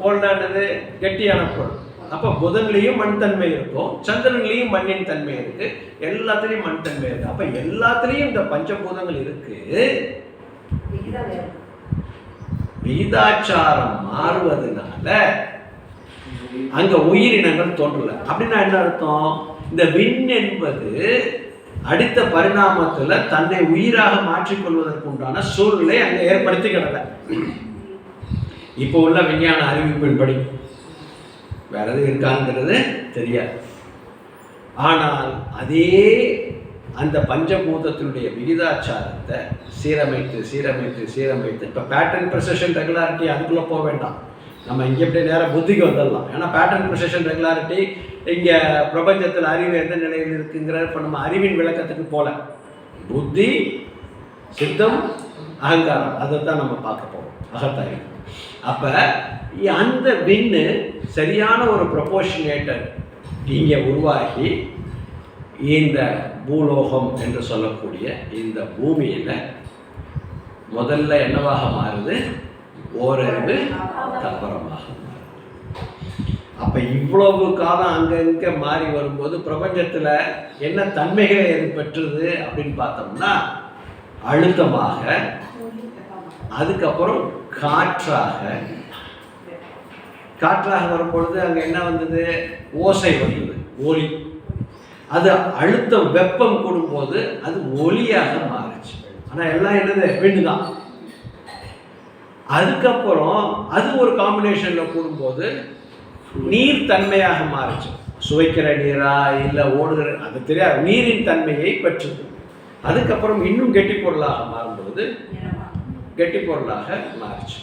கோல்டானது கெட்டியான கோள். அப்போ புதன்லேயும் மண் தன்மை இருக்கும், சந்திரன்லேயும் மண்ணின் தன்மை இருக்கு, எல்லாத்துலேயும் மண் தன்மை இருக்கு. அப்போ எல்லாத்துலேயும் இந்த பஞ்சபூதங்கள் இருக்கு. விகிதாச்சாரம் மாறுவதனால அங்க உயிரினங்கள் தோன்றல. அப்படின்னா என்ன அர்த்தம், இந்த விண் என்பது அடுத்த பரிணாமத்துல தன்னை உயிராக மாற்றிக்கொள்வதற்கு உண்டான சூழ்நிலை அங்க ஏற்படுத்தி கிடல. இப்போ உள்ள விஞ்ஞான அறிவிப்பின் படி வேற எதுவும் இருக்காங்கிறது தெரியாது. ஆனால் அதே அந்த பஞ்சபூதத்தினுடைய விகிதாச்சாரத்தை சீரமைத்து சீரமைத்து சீரமைத்து இப்போ பேட்டர்ன் ப்ரிசிஷன் ரெகுலாரிட்டி அதுக்குள்ளே போக வேண்டாம், நம்ம இங்கே எப்படி நேராக புத்திக்கு வந்துடலாம். ஏன்னா பேட்டர்ன் ப்ரிசிஷன் ரெகுலாரிட்டி இங்கே பிரபஞ்சத்தில் அறிவு எந்த நிலையில் இருக்குங்கிற இப்போ நம்ம அறிவின் விளக்கத்துக்கு போல புத்தி சித்தம் அகங்காரம் அதை தான் நம்ம பார்க்க போகிறோம் அகத்தாய்வு. அப்போ அந்த விண்ணு சரியான ஒரு ப்ரொபோர்ஷனேட்டர் இங்கே உருவாகி இந்த பூலோகம் என்று சொல்லக்கூடிய இந்த பூமியில் முதல்ல என்னவாக மாறுது? ஓரறிவு தாவரமாக மாறுது. அப்போ இவ்வளவு காலம் அங்கங்கே மாறி வரும்போது பிரபஞ்சத்தில் என்ன தன்மைகளை எது பெற்றுது அப்படின்னு பார்த்தோம்னா அழுத்தமாக, அதுக்கப்புறம் காற்றாக வரும்பொழுது அங்கே என்ன வந்தது? ஓசை வந்தது, ஒலி. அது அழுத்தம் வெப்பம் கூடும்போது அது ஒலியாக மாறுச்சு. ஆனால் எல்லாம் என்னது? விண்ணு தான். அதுக்கப்புறம் அது ஒரு காம்பினேஷனில் கூடும்போது நீர் தன்மையாக மாறுச்சு. சுவைக்கிற நீரா இல்லை ஓடுகிற அது தெரியாது, நீரின் தன்மையை பெற்றது. அதுக்கப்புறம் இன்னும் கெட்டி பொருளாக மாறும்பொழுது கெட்டி பொருளாக மாறுச்சு.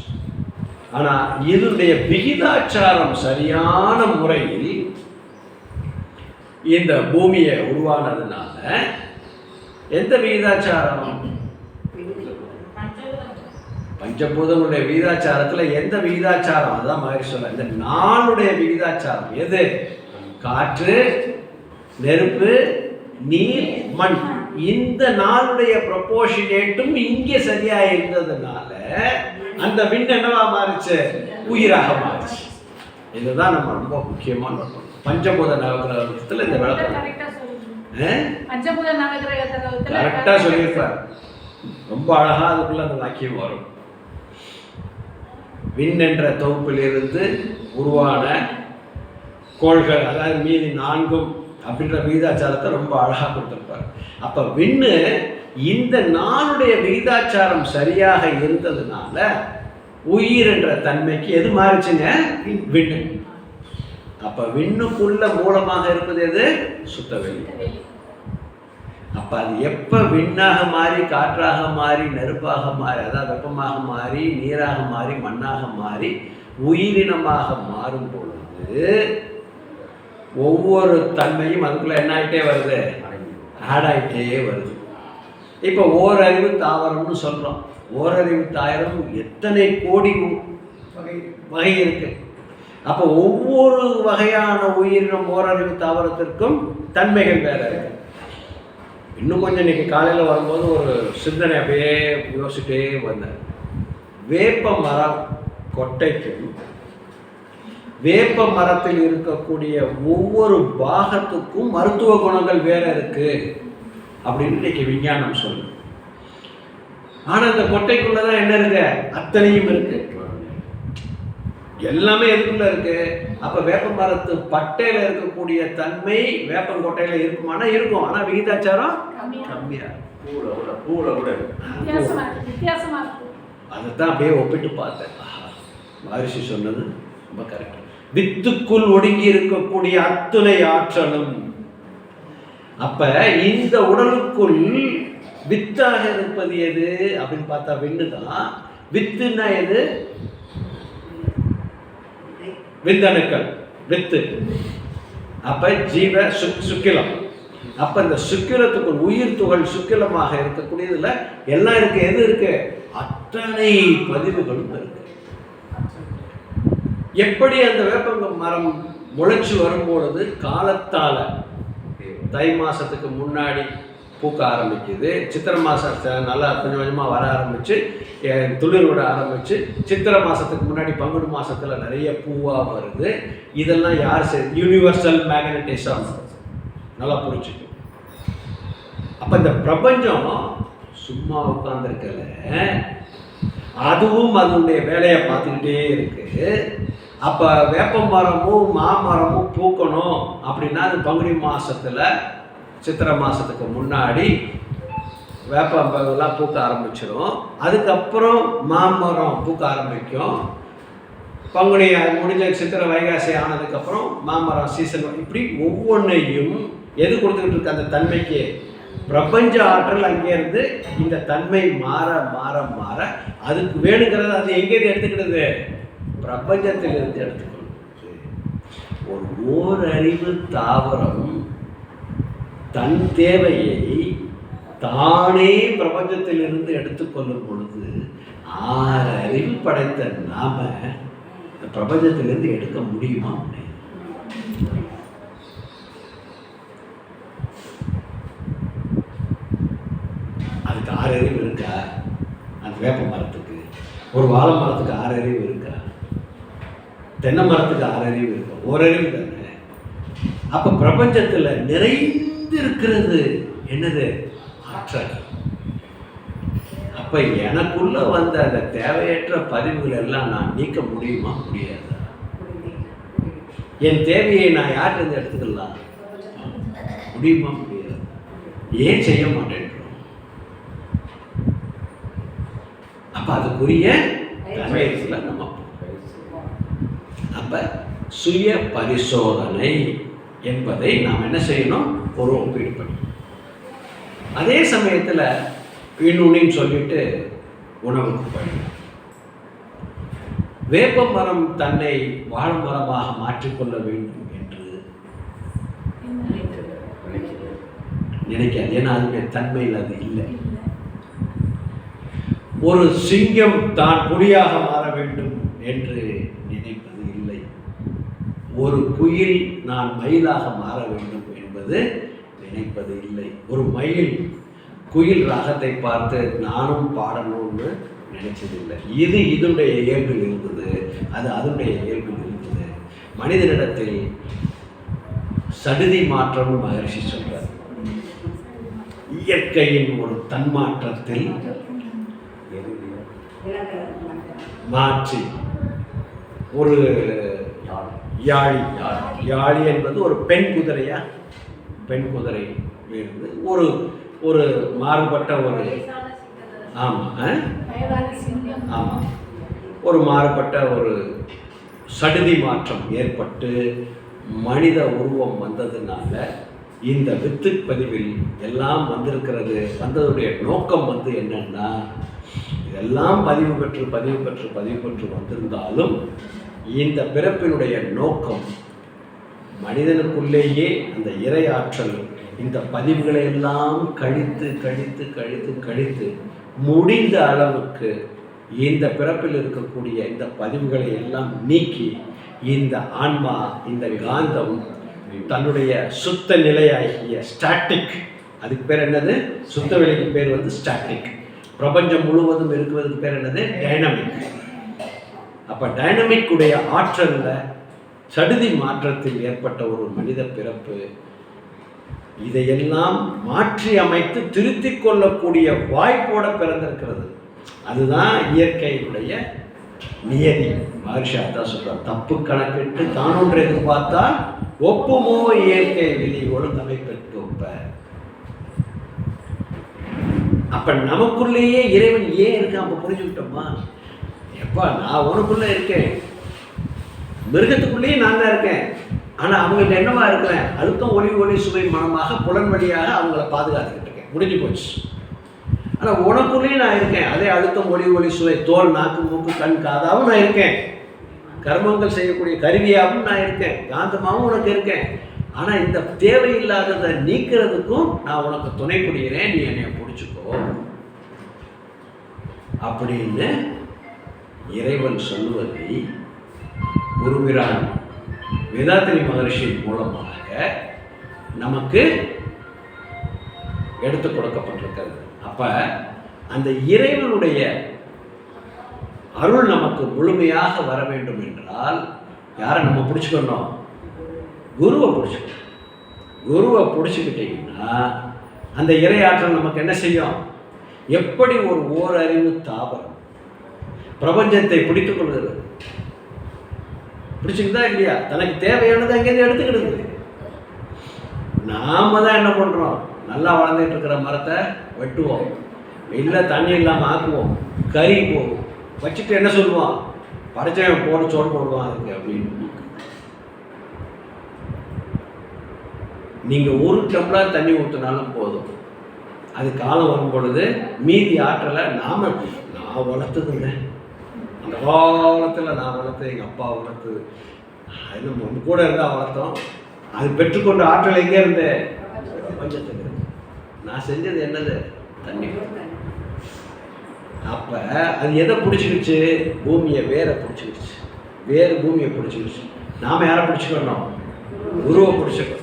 ஆனால் இதனுடைய விகிதாச்சாரம் சரியான முறையில் இந்த பூமியை உருவானதுனால எந்த விகிதாச்சாரம்? பஞ்சபூதங்களுடைய விகிதாச்சாரத்தில் எந்த விகிதாச்சாரம்? அதுதான் மகரிஷி சொல்ல, இந்த நாளுடைய விகிதாச்சாரம் எது? காற்று, நெருப்பு, நீர், மண். இந்த நாளுடைய ப்ரொபோர்ஷனேட்டும் இங்கே சரியா இருந்ததுனால அந்த விண் என்னவா மாறுச்சு? உயிராக மாறுச்சு. இதுதான் நம்ம ரொம்ப முக்கியமான பஞ்சபூத நவகிரகத்தில் இந்த விளக்கம் கரெக்டாக சொல்லியிருப்பார். ரொம்ப அழகா அதுக்குள்ள அந்த வாக்கியம் வரும். விண் என்ற தொகுப்பிலிருந்து உருவான கோள்கள், அதாவது மீதி 4 அப்படின்ற விகிதாச்சாரத்தை ரொம்ப அழகாக கொடுத்துருப்பார். அப்போ விண்ணு இந்த நாளுடைய விகிதாச்சாரம் சரியாக இருந்ததுனால உயிர் என்ற தன்மைக்கு எது மாறிச்சுங்க? விண்ணு. அப்போ விண்ணுக்குள்ள மூலமாக இருப்பது எது? சுத்தவெளி. அப்போ அது எப்போ விண்ணாக மாறி, காற்றாக மாறி, நெருப்பாக மாறி, அதாவது வெப்பமாக மாறி, நீராக மாறி, மண்ணாக மாறி, உயிரினமாக மாறும் பொழுது ஒவ்வொரு தன்மையும் அதுக்குள்ளே என்ன ஆகிட்டே வருது? ஆட் ஆகிட்டே வருது. இப்போ ஓரறிவு தாவரம்னு சொல்கிறோம். ஓரறிவு தாவரம் எத்தனை கோடி வகை இருக்கு. அப்போ ஒவ்வொரு வகையான உயிரினம் ஓரறிவு தாவரத்திற்கும் தன்மைகள் வேற இருக்கு. இன்னும் கொஞ்சம் இன்னைக்கு காலையில் வரும்போது ஒரு சிந்தனை அப்படியே யோசிச்சுட்டே வந்தேன். வேப்ப மரம் கொட்டைக்கும் வேப்ப மரத்தில் இருக்கக்கூடிய ஒவ்வொரு பாகத்துக்கும் மருத்துவ குணங்கள் வேற இருக்கு அப்படின்னு இன்னைக்கு விஞ்ஞானம் சொல்லுது. ஆனால் இந்த கொட்டைக்குள்ளதான் என்ன இருக்கு? அத்தனையும் இருக்கு. எல்லாமே எதுக்குள்ள இருக்கு? அப்ப வேப்ப மரத்து பட்டையில இருக்கக்கூடிய தன்மை வேப்பங்கொட்டையில இருக்குமானா இருக்கும். ஆனா விகிதாச்சாரம் கம்மியா அதைத்தான் அப்படியே ஒப்பிட்டு பார்த்தேன். மகரிஷி சொன்னது ரொம்ப கரெக்ட். வித்துக்குள் ஒடுங்கி இருக்கக்கூடிய அத்துணை ஆற்றலும். அப்ப இந்த உடலுக்குள் வித்தாக இருப்பது எது அப்படின்னு பார்த்தா விண்ணு தான். வித்துன்னா எது? விந்தணுக்கள், வித்து. அப்ப ஜீவ சுக்கிலம். அப்ப இந்த சுக்கிலத்துக்குள் உயிர் துகள் சுக்கிலமாக இருக்கக்கூடியதுல எல்லாம் இருக்கு. எது இருக்கு? அத்தனை பதிவுகளும் இருக்கு. எப்படி அந்த வேப்பங்க மரம் முளைச்சு வரும்பொழுது காலத்தால தை மாசத்துக்கு முன்னாடி பூக்க ஆரம்பிக்குது, சித்திரை மாசத்தை நல்லா கொஞ்சம் கொஞ்சமாக வர ஆரம்பிச்சு, துளிர் விட ஆரம்பிச்சு, சித்திரை மாசத்துக்கு முன்னாடி பங்குனி மாசத்துல நிறைய பூவா வருது. இதெல்லாம் யார் யூனிவர்சல் மேக்னட்டிசம் நல்லா புரிஞ்சுக்கும். அப்ப இந்த பிரபஞ்சம் சும்மா உட்கார்ந்துருக்கல, அதுவும் அதனுடைய வேலையை பார்த்துக்கிட்டே இருக்கு. அப்ப வேப்ப மரமும் மாமரமும் பூக்கணும் அப்படின்னா அது பங்குனி மாசத்துல சித்திரை மாசத்துக்கு முன்னாடி வேப்பம்பெல்லாம் பூக்க ஆரம்பிச்சிடும். அதுக்கப்புறம் மாமரம் பூக்க ஆரம்பிக்கும். பங்குனி முடிஞ்ச சித்திரை வைகாசி ஆனதுக்கப்புறம் மாமரம் சீசன். இப்படி ஒவ்வொன்றையும் எது கொடுத்துக்கிட்டு இருக்கு? அந்த தன்மைக்கு பிரபஞ்ச ஆற்றல் அங்கேருந்து இந்த தன்மை மாற மாற மாற அதுக்கு வேணுங்கிறது அது எங்கேருந்து எடுத்துக்கிடுது? பிரபஞ்சத்திலிருந்து எடுத்துக்கணும். ஒரு ஓரறிவு தாவரம் தன் தேவையை தானே பிரபஞ்சத்திலிருந்து எடுத்துக்கொள்ளும் பொழுது 6 அறிவு படைத்த நாம இந்த பிரபஞ்சத்திலிருந்து எடுக்க முடியுமா? அதுக்கு 6 அறிவு இருக்கா? அந்த வேப்ப மரத்துக்கு, ஒரு வாழை மரத்துக்கு 6 அறிவு இருக்கா? தென்னை மரத்துக்கு 6 அறிவு இருக்கா? ஓரறிவு தானே. அப்ப பிரபஞ்சத்துல நிறைந்து இருக்கிறது என்னது? ஆற்றல். அப்ப எனக்குள்ள வந்த அந்த தேவையற்ற பதிவுகள் எல்லாம் நான் நீக்க முடியுமா? முடியாது. என் தேவையை நான் யார்கிட்ட எடுத்துக்கலாம்? முடியுமா? முடியாது. ஏன் செய்ய மாட்டேன்றோம்? அப்ப அதுக்குரிய தன்மையில நம்ம அப்ப சுய பரிசோதனை என்பதை நாம் என்ன செய்யணும்? ஒரு ஒப்பீடு பண்ணி அதே சமயத்துல இன்னொன்னு சொல்லிட்டு உணவுக்கு போயிடணும். வேப்ப மரம் தன்னை வாழை மரமாக மாற்றிக்கொள்ள வேண்டும் என்று நினைக்காது. ஏன்னா அதுடைய தன்மையில் அது இல்லை. ஒரு சிங்கம் தான் புலியாக மாற வேண்டும் என்று நினைப்பது இல்லை. ஒரு குயில் நான் மயிலாக மாற வேண்டும் என்பது நினைப்பது இல்லை. ஒரு மயில் குயில் ராகத்தை பார்த்து நானும் பாடணும்னு நினைச்சதில்லை. இது இதனுடைய இயல்பில் இருந்தது, அது அதனுடைய இயல்பில் இருந்தது. மனிதனிடத்தில் சடுதி மாற்றம்னு மகரிஷி சொல்றார். இயற்கையின் ஒரு தன்மாற்றத்தில் மாற்றி ஒரு யாழி என்பது ஒரு பெண் குதிரையா, பெண் குதிரை இருந்து ஒரு ஒரு மாறுபட்ட ஒரு ஒரு மாறுபட்ட ஒரு சடுதி மாற்றம் ஏற்பட்டு மனித உருவம் வந்ததுனால இந்த வித்து பதிவில் எல்லாம் வந்திருக்கிறது. வந்ததுடைய நோக்கம் என்னன்னா, இதெல்லாம் பதிவு பெற்று வந்திருந்தாலும் இந்த பிறப்பினுடைய நோக்கம் மனிதனுக்குள்ளேயே அந்த இறை ஆற்றல் இந்த பதிவுகளை எல்லாம் கழித்து முடிந்த அளவுக்கு இந்த பிறப்பில் இருக்கக்கூடிய இந்த பதிவுகளை எல்லாம் நீக்கி இந்த ஆன்மா, இந்த காந்தம் தன்னுடைய சுத்த நிலையாகிய ஸ்டாட்டிக், அதுக்கு பேர் என்னது? சுத்த நிலைக்கு பேர் ஸ்டாட்டிக். பிரபஞ்சம் முழுவதும் இருக்கிறதுக்கு பேர் என்னது? டைனமிக். அப்ப டைனமிக் உடைய ஆற்றல்ல சடுதி மாற்றத்தில் ஏற்பட்ட ஒரு மனித பிறப்பு இதையெல்லாம் மாற்றி அமைத்து திருத்திக் கொள்ளக்கூடிய வாய்ப்போட பிறந்திருக்கிறது. அதுதான் இயற்கையினுடைய நியதி. மகர்ஷி தான் சொல்றார், தப்பு கணக்கிட்டு தான் ஒன்று எதிர்பார்த்தால் ஒப்புமோ இயற்கை விதி ஒழுங்கமை பெற்று ஒப்ப. அப்ப நமக்குள்ளேயே இறைவன் ஏன் இருக்கான் அப்ப புரிஞ்சுக்கிட்டோமா? எப்பா நான் உனக்குள்ள இருக்கேன், மிருகத்துக்குள்ளேயே நான் தான் இருக்கேன். ஆனா அவங்கள்ட்ட என்னவா இருக்கிறேன்? அழுத்தம் ஒளி சுவை மனமாக புலன் வழியாக அவங்கள பாதுகாத்துக்கிட்டு இருக்கேன். முடிஞ்சு போச்சு. ஆனா உனக்குள்ளேயே நான் இருக்கேன். அதே அழுத்தம் ஒளி சுவை தோல் நாக்கு மூக்கு கண் காதாவும் நான் இருக்கேன். கர்மங்கள் செய்யக்கூடிய கருவியாகவும் நான் இருக்கேன். காந்தமாகவும் உனக்கு இருக்கேன். ஆனா இந்த தேவையில்லாததை நீக்கிறதுக்கும் நான் உனக்கு துணை புரிகிறேன், நீ என்னைய பிடிச்சுக்கோ அப்படின்னு இறைவன் சொல்லுவதை குருபிரான் வேதாத்திரி மகர்ஷி மூலமாக நமக்கு எடுத்து கொடுக்கப்பட்டிருக்கிறது. அப்ப அந்த இறைவனுடைய அருள் நமக்கு முழுமையாக வர வேண்டும் என்றால் யாரை நம்ம பிடிச்சுக்கணும்? குருவை பிடிச்சிக்கணும். குருவை பிடிச்சிக்கிட்டீங்கன்னா அந்த இறை ஆற்றல் நமக்கு என்ன செய்யும்? எப்படி ஒரு ஓரறிவு தாவரம் பிரபஞ்சத்தை பிடித்துக் கொள்கிறது, பிடிச்சுக்கிட்டா இல்லையா? தனக்கு தேவையானது அங்கேருந்து எடுத்துக்கிடுது. நாம தான் என்ன பண்றோம்? நல்லா வளர்ந்துட்டு இருக்கிற மரத்தை வெட்டுவோம், இல்லை தண்ணி இல்லாமல் ஆக்குவோம், கறி போகும், வச்சுட்டு என்ன சொல்லுவான்? படைச்சவன் போட சோறு போடுவான் அதுக்கு அப்படின்னு. நீங்க ஒரு டம்ளர் தண்ணி ஊற்றினாலும் போதும், அது காலம் வரும் பொழுது மீதி ஆற்றலை நான் வளர்த்ததுங்க. அந்த காலத்தில் நான் வளர்த்து, எங்கள் அப்பா வளர்த்து, அது நம்ம கூட இருந்தால் வளர்த்தோம். அது பெற்றுக்கொண்ட ஆற்றல் எங்கே இருந்து? பிரபஞ்சத்துக்கு. நான் செஞ்சது என்னது? தண்ணி. அப்போ அது எதை பிடிச்சிக்கிச்சு? பூமியை வேரை பிடிச்சிக்கிச்சு. வேறு பூமியை பிடிச்சிக்கிச்சு. நாம் யாரை பிடிச்சிக்கணும்? குருவை பிடிச்சிக்கணும்.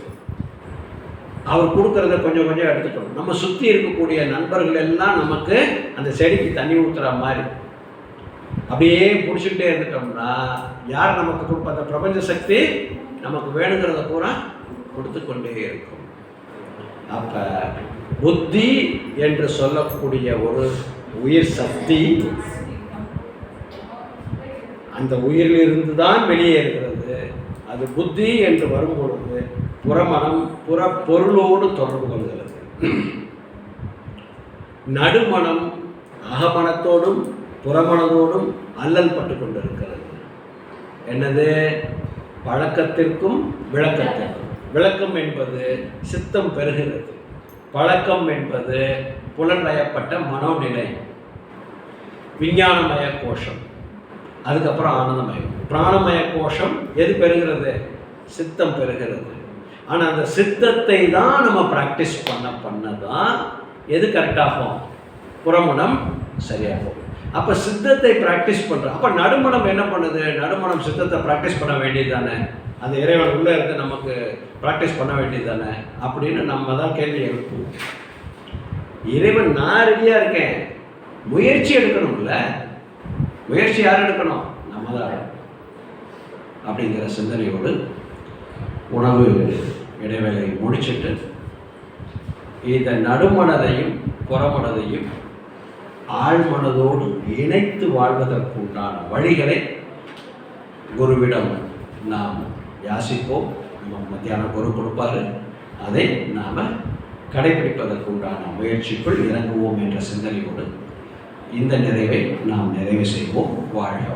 அவர் கொடுக்கறத கொஞ்சம் கொஞ்சம் எடுத்துக்கணும். நம்ம சுற்றி இருக்கக்கூடிய நண்பர்கள் எல்லாம் நமக்கு அந்த செடிக்கு தண்ணி ஊற்றுற மாதிரி அப்படியே பிடிச்சிக்கிட்டே இருந்துட்டோம்னா யார் நமக்கு கொடுப்ப? அந்த பிரபஞ்ச சக்தி நமக்கு வேணுங்கிறத பூரா கொடுத்து கொண்டே இருக்கும். அப்போ புத்தி என்று சொல்லக்கூடிய ஒரு உயிர் சக்தி அந்த உயிரிலிருந்து தான் வெளியே இருக்கிறது. அது புத்தி என்று வரும்பொழுது புறமனம் புற பொருளோடு தொடர்பு கொள்கிறது. நடுமனம் அகமனத்தோடும் புறமனதோடும் அல்லல் பட்டு கொண்டிருக்கிறது. என்னது? பழக்கத்திற்கும் விளக்கத்திற்கும். விளக்கம் என்பது சித்தம் பெறுகிறது. பழக்கம் என்பது புலன்வயப்பட்ட மனோநிலை. விஞ்ஞானமய கோஷம், அதுக்கப்புறம் ஆனந்தமயம். பிராணமய கோஷம் எது பெறுகிறது? சித்தம் பெறுகிறது. ஆனால் அந்த சித்தத்தை தான் நம்ம ப்ராக்டிஸ் பண்ண தான் எது கரெக்டாகும்? புறமணம் சரியாகும். அப்போ சித்தத்தை ப்ராக்டிஸ் பண்ணுறோம். அப்போ நடுமணம் என்ன பண்ணுது? நடுமணம் சித்தத்தை ப்ராக்டிஸ் பண்ண வேண்டியது தானே. அந்த இறைவன் உள்ளே இருந்து நமக்கு ப்ராக்டிஸ் பண்ண வேண்டியது தானே அப்படின்னு நம்ம தான் கேள்வி எழுப்புவோம். இறைவன் நான் ரெடியாக இருக்கேன், முயற்சி எடுக்கணும்ல. முயற்சி யார் எடுக்கணும்? நம்ம தான். அப்படிங்கிற சிந்தனையோடு உணவு இடைவேளை முடிச்சுட்டு இந்த நடுமனதையும் புறமனதையும் ஆழ்மனதோடு இணைத்து வாழ்வதற்குண்டான வழிகளை குருவிடம் நாம் யாசிப்போம். நம்ம மத்தியானம் குரு கொடுப்பாரு, அதை நாம் கடைபிடிப்பதற்குண்டான முயற்சிக்குள் இறங்குவோம் என்ற சிந்தனையோடு இந்த நிறைவை நாம் நிறைவு செய்வோம். வாழ்க.